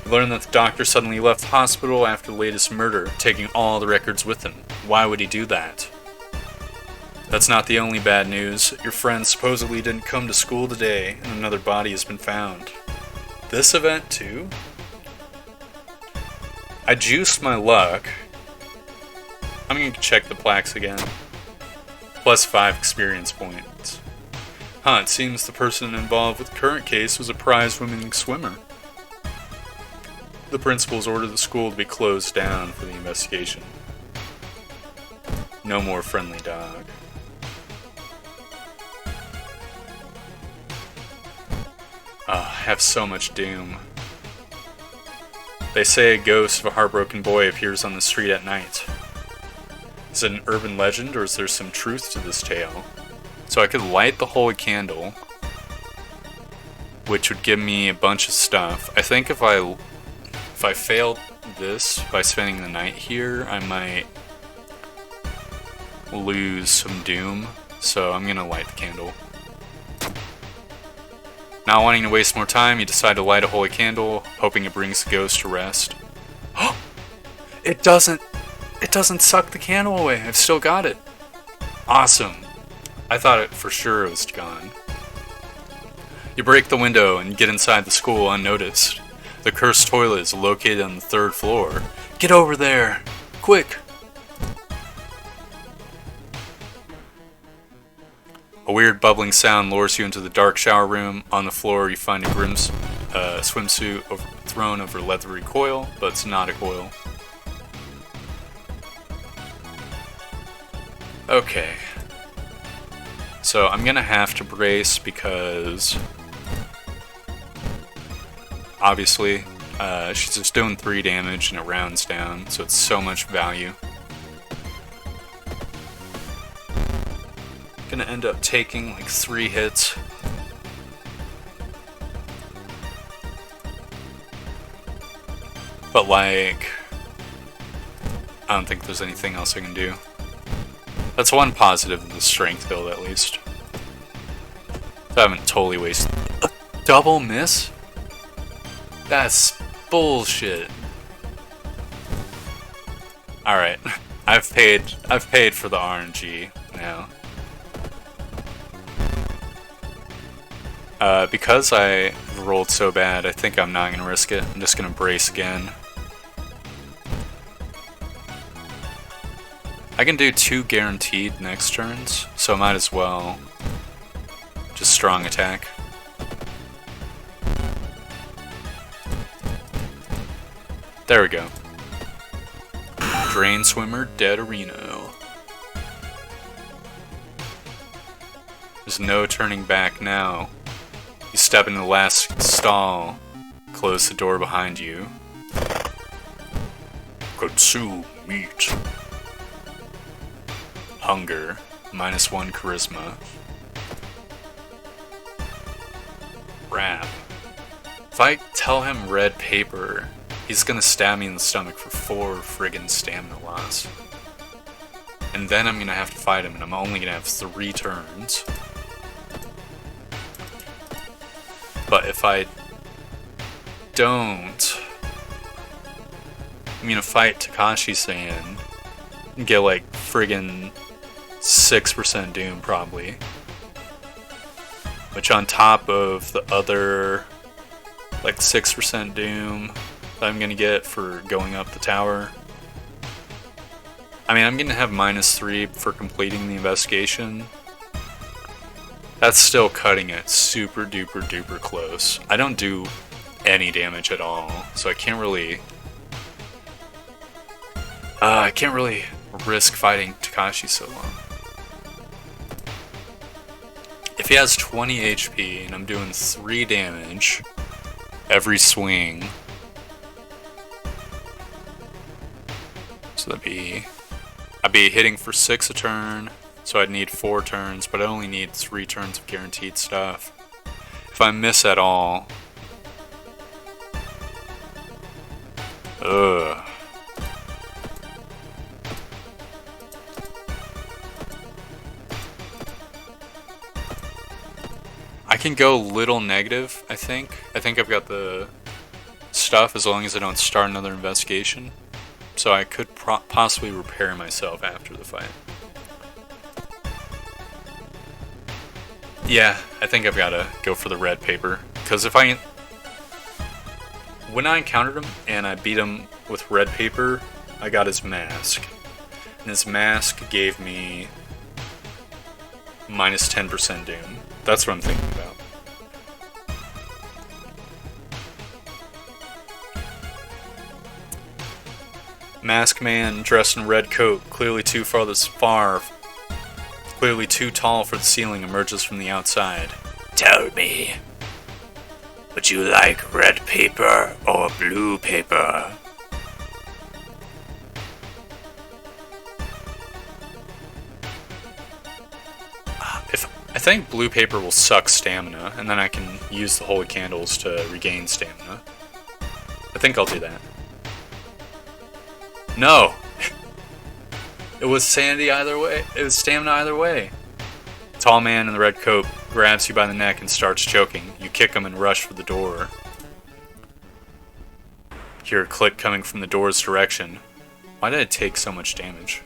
You learn that the doctor suddenly left the hospital after the latest murder, taking all the records with him. Why would he do that? That's not the only bad news. Your friend supposedly didn't come to school today, and another body has been found. This event too? I juiced my luck. I'm gonna check the plaques again. +5 experience points. Huh, it seems the person involved with the current case was a prize winning swimmer. The principals ordered the school to be closed down for the investigation. No more friendly dog. I have so much doom. They say a ghost of a heartbroken boy appears on the street at night. Is it an urban legend, or is there some truth to this tale? So I could light the holy candle, which would give me a bunch of stuff. I think if I failed this by spending the night here, I might lose some doom. So I'm gonna light the candle. Not wanting to waste more time, you decide to light a holy candle, hoping it brings the ghost to rest. It doesn't suck the candle away. I've still got it. Awesome. I thought it for sure it was gone. You break the window and get inside the school unnoticed. The cursed toilet is located on the 3rd floor. Get over there! Quick! A weird bubbling sound lures you into the dark shower room. On the floor you find a Grimm's swimsuit thrown over a leathery coil, but it's not a coil. Okay. So I'm gonna have to brace because obviously she's just doing 3 damage and it rounds down, so it's so much value. Gonna end up taking like 3 hits. But like, I don't think there's anything else I can do. That's one positive of the strength build, at least. So I haven't totally wasted a double miss? That's bullshit. Alright. I've paid for the RNG now. Because I rolled so bad, I think I'm not gonna risk it. I'm just gonna brace again. I can do 2 guaranteed next turns, so I might as well just strong attack. There we go. Drain Swimmer, Deaderino. There's no turning back now. You step into the last stall, close the door behind you. Consume meat. Hunger, -1 charisma. Rap. If I tell him red paper, he's gonna stab me in the stomach for 4 friggin' stamina loss. And then I'm gonna have to fight him, and I'm only gonna have 3 turns. But if I don't, I'm gonna fight Takashi-san and get like friggin' 6% doom probably. Which on top of the other like 6% doom that I'm gonna get for going up the tower. I mean, I'm gonna have -3 for completing the investigation. That's still cutting it super duper duper close. I don't do any damage at all, so I can't really risk fighting Takashi so long. If he has 20 HP and I'm doing 3 damage every swing, so I'd be hitting for 6 a turn. So I'd need 4 turns, but I only need 3 turns of guaranteed stuff. If I miss at all... Ugh. I can go little negative, I think. I think I've got the stuff as long as I don't start another investigation. So I could possibly repair myself after the fight. Yeah, I think I've got to go for the red paper, because when I encountered him and I beat him with red paper, I got his mask, and his mask gave me -10% doom. That's what I'm thinking about. Masked man dressed in red coat, clearly too tall for the ceiling, emerges from the outside. Tell me, would you like red paper or blue paper? I think blue paper will suck stamina, and then I can use the holy candles to regain stamina. I think I'll do that. No! It was sanity either way. It was stamina either way. Tall man in the red coat grabs you by the neck and starts choking. You kick him and rush for the door. Hear a click coming from the door's direction. Why did it take so much damage?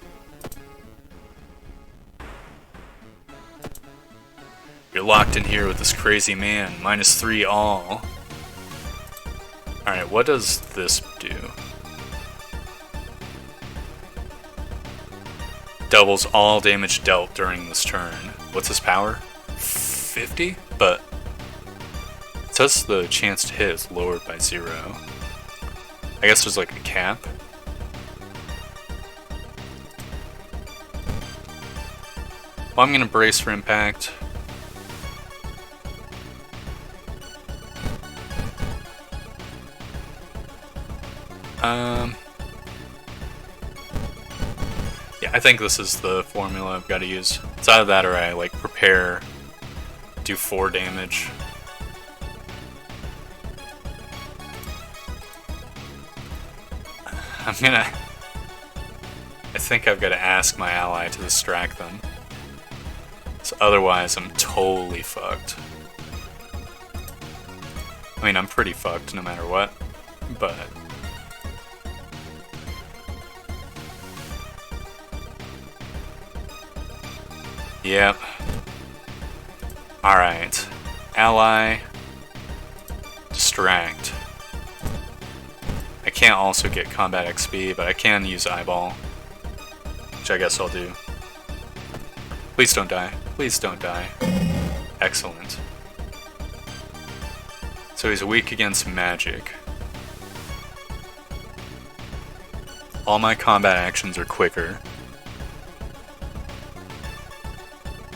You're locked in here with this crazy man. -3 all. Alright, what does this do? Doubles all damage dealt during this turn. What's his power? 50? But it says the chance to hit is lowered by 0. I guess there's like a cap. Well, I'm gonna brace for impact. Yeah, I think this is the formula I've got to use. It's either that or I, like, prepare, do 4 damage. I think I've got to ask my ally to distract them. So otherwise, I'm totally fucked. I mean, I'm pretty fucked no matter what, but... Yep. Alright. Ally. Distract. I can't also get combat XP, but I can use eyeball. Which I guess I'll do. Please don't die. Please don't die. Excellent. So he's weak against magic. All my combat actions are quicker.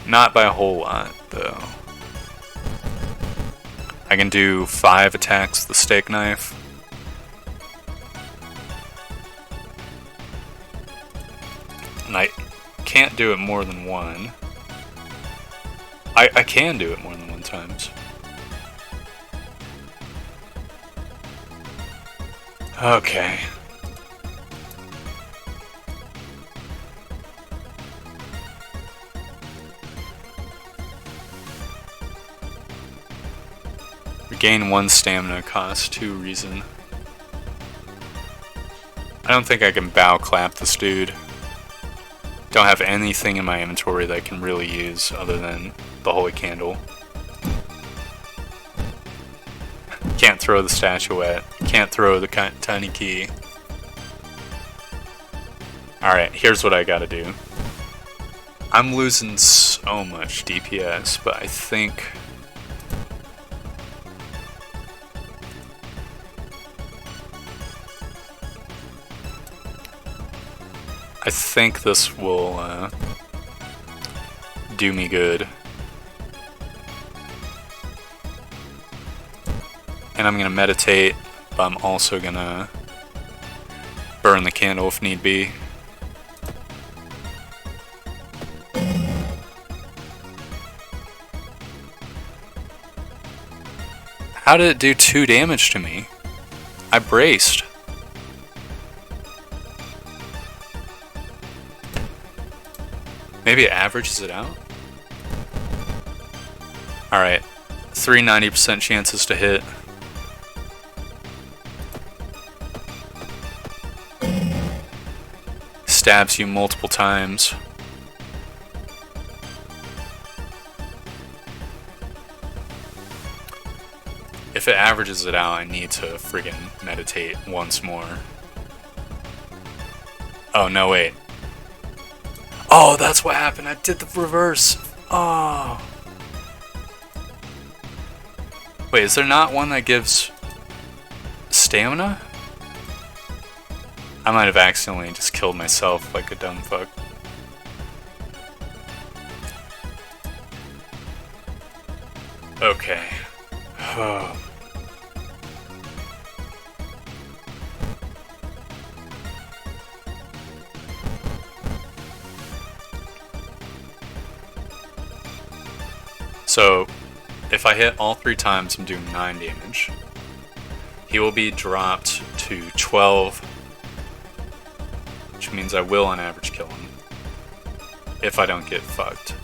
Not by a whole lot, though. I can do 5 attacks with the steak knife. And I can't do it more than 1. I can do it more than 1 times. Okay. Regain 1 stamina, cost 2 reason. I don't think I can bow clap this dude. Don't have anything in my inventory that I can really use other than the holy candle. Can't throw the statuette. Can't throw the tiny key. Alright, here's what I gotta do. I'm losing so much DPS, but I think... this will do me good. And I'm gonna meditate, but I'm also gonna burn the candle if need be. How did it do 2 damage to me? I braced. Maybe it averages it out? Alright. 3 90% chances to hit. Stabs you multiple times. If it averages it out, I need to friggin' meditate once more. Oh, no, wait. Oh, that's what happened. I did the reverse. Oh. Wait, is there not one that gives stamina? I might have accidentally just killed myself like a dumb fuck. Okay. So, if I hit all 3 times, I'm doing 9 damage. He will be dropped to 12, which means I will on average kill him, if I don't get fucked.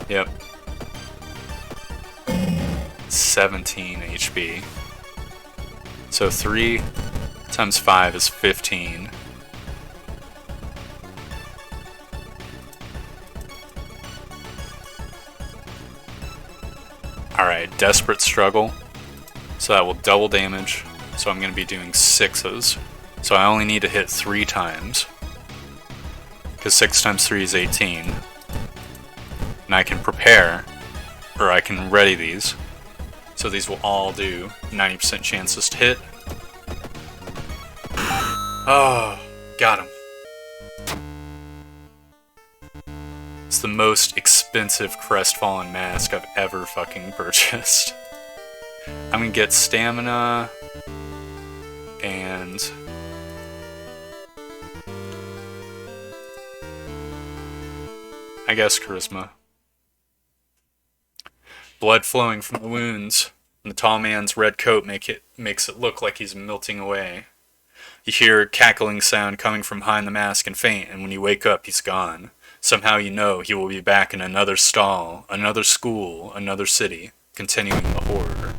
Yep. 17 HP. So 3 times 5 is 15. Alright, Desperate Struggle. So that will double damage. So I'm going to be doing 6s. So I only need to hit 3 times. Because 6 times 3 is 18. And I can prepare, or I can ready these. So these will all do 90% chances to hit. Oh, got him. It's the most expensive Crestfallen mask I've ever fucking purchased. I'm gonna get stamina and I guess charisma. Blood flowing from the wounds, and the tall man's red coat makes it look like he's melting away. You hear a cackling sound coming from behind the mask and faint, and when you wake up, he's gone. Somehow you know he will be back in another stall, another school, another city, continuing the horror.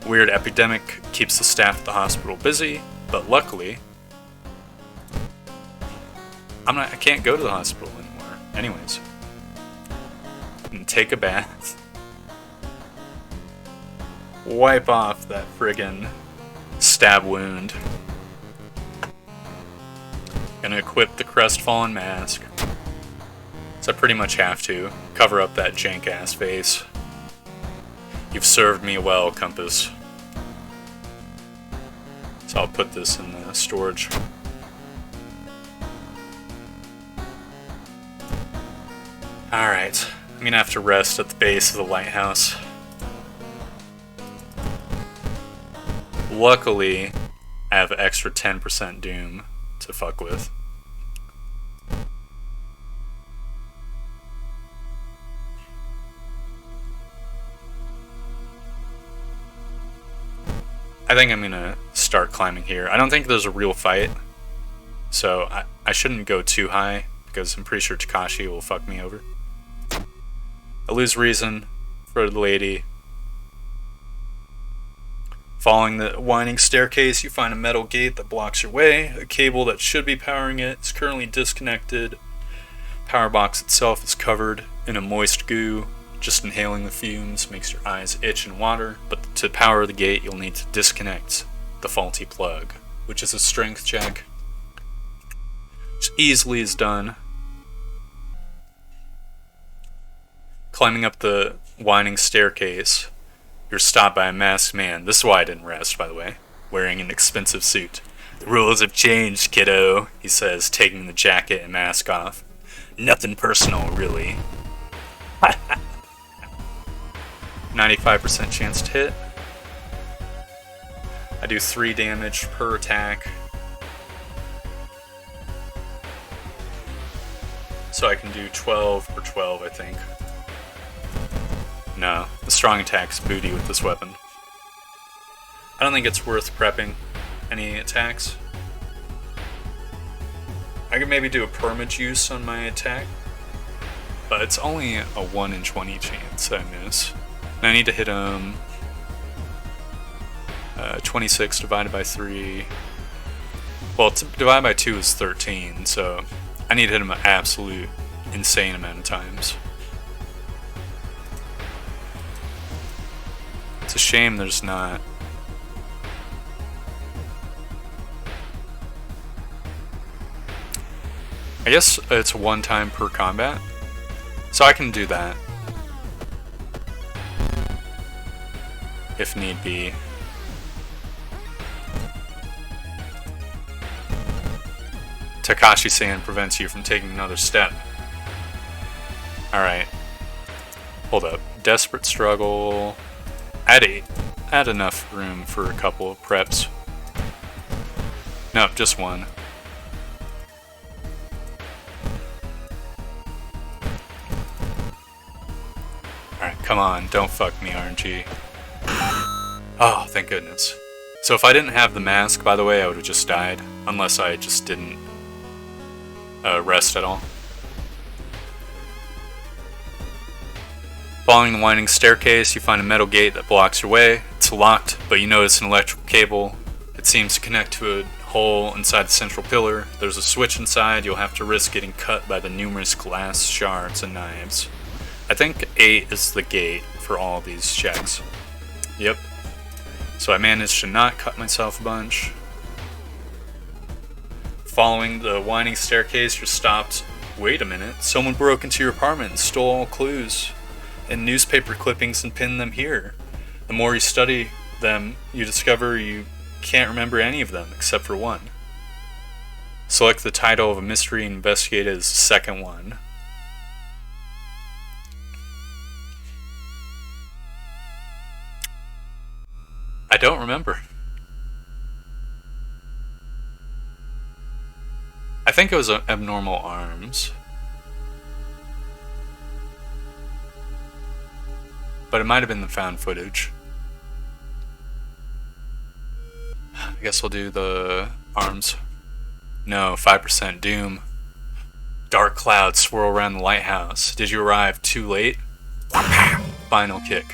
Weird epidemic keeps the staff at the hospital busy, but luckily, I can't go to the hospital anymore. Anyways. And take a bath. Wipe off that friggin' stab wound. Gonna equip the Crestfallen mask. So I pretty much have to cover up that jank ass face. You've served me well, Compass. So I'll put this in the storage. Alright, I'm gonna have to rest at the base of the lighthouse. Luckily, I have extra 10% doom to fuck with. I think I'm gonna start climbing here. I don't think there's a real fight, so I shouldn't go too high, because I'm pretty sure Takashi will fuck me over. I lose reason for the lady. Following the winding staircase, you find a metal gate that blocks your way. A cable that should be powering it is currently disconnected. Power box itself is covered in a moist goo. Just inhaling the fumes makes your eyes itch and water, but to power the gate you'll need to disconnect the faulty plug, which is a strength check, which easily is done. Climbing up the winding staircase, you're stopped by a masked man. This is why I didn't rest, by the way, wearing an expensive suit. "The rules have changed, kiddo," he says, taking the jacket and mask off. "Nothing personal, really." 95% chance to hit. I do 3 damage per attack. So I can do 12 or 12, I think. No, the strong attack's booty with this weapon. I don't think it's worth prepping any attacks. I could maybe do a permajuice on my attack, but it's only a 1 in 20 chance I miss. And I need to hit him 26 divided by 3. Well, divided by 2 is 13, so I need to hit him an absolute insane amount of times. It's a shame there's not. I guess it's 1 time per combat, so I can do that. if need be. Takashi-san prevents you from taking another step. Alright. Hold up. Desperate struggle. Add enough room for a couple of preps. No, just one. Alright, come on. Don't fuck me, RNG. Oh, thank goodness. So if I didn't have the mask, by the way, I would have just died. Unless I just didn't rest at all. Following the winding staircase, you find a metal gate that blocks your way. It's locked, but you notice an electrical cable. It seems to connect to a hole inside the central pillar. There's a switch inside. You'll have to risk getting cut by the numerous glass shards and knives. I think 8 is the gate for all of these checks. Yep. So I managed to not cut myself a bunch. Following the winding staircase, you're stopped. Wait a minute. Someone broke into your apartment and stole all clues and newspaper clippings and pinned them here. The more you study them, you discover you can't remember any of them except for one. Select the title of a mystery and investigate it as the second one. I don't remember. I think it was abnormal arms. But it might have been the found footage. I guess we'll do the arms. No, 5% doom. Dark clouds swirl around the lighthouse. Did you arrive too late? Final kick.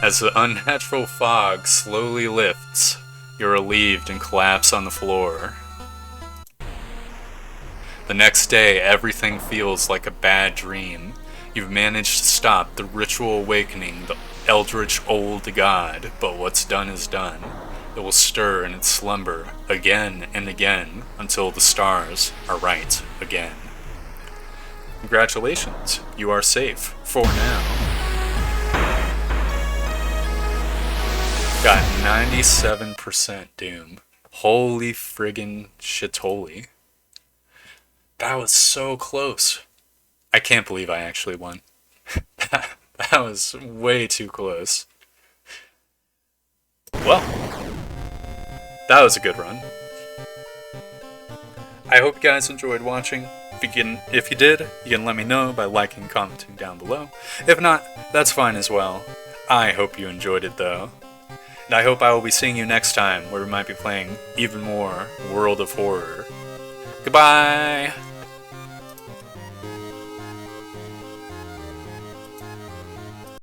As the unnatural fog slowly lifts, you're relieved and collapse on the floor. The next day, everything feels like a bad dream. You've managed to stop the ritual awakening, the eldritch old god, but what's done is done. It will stir in its slumber again and again until the stars are right again. Congratulations, you are safe for now. Got 97% doom. Holy friggin' shitoli. That was so close. I can't believe I actually won. That was way too close. Well, that was a good run. I hope you guys enjoyed watching. If you did, you can let me know by liking and commenting down below. If not, that's fine as well. I hope you enjoyed it though. And I hope I will be seeing you next time where we might be playing even more World of Horror. Goodbye!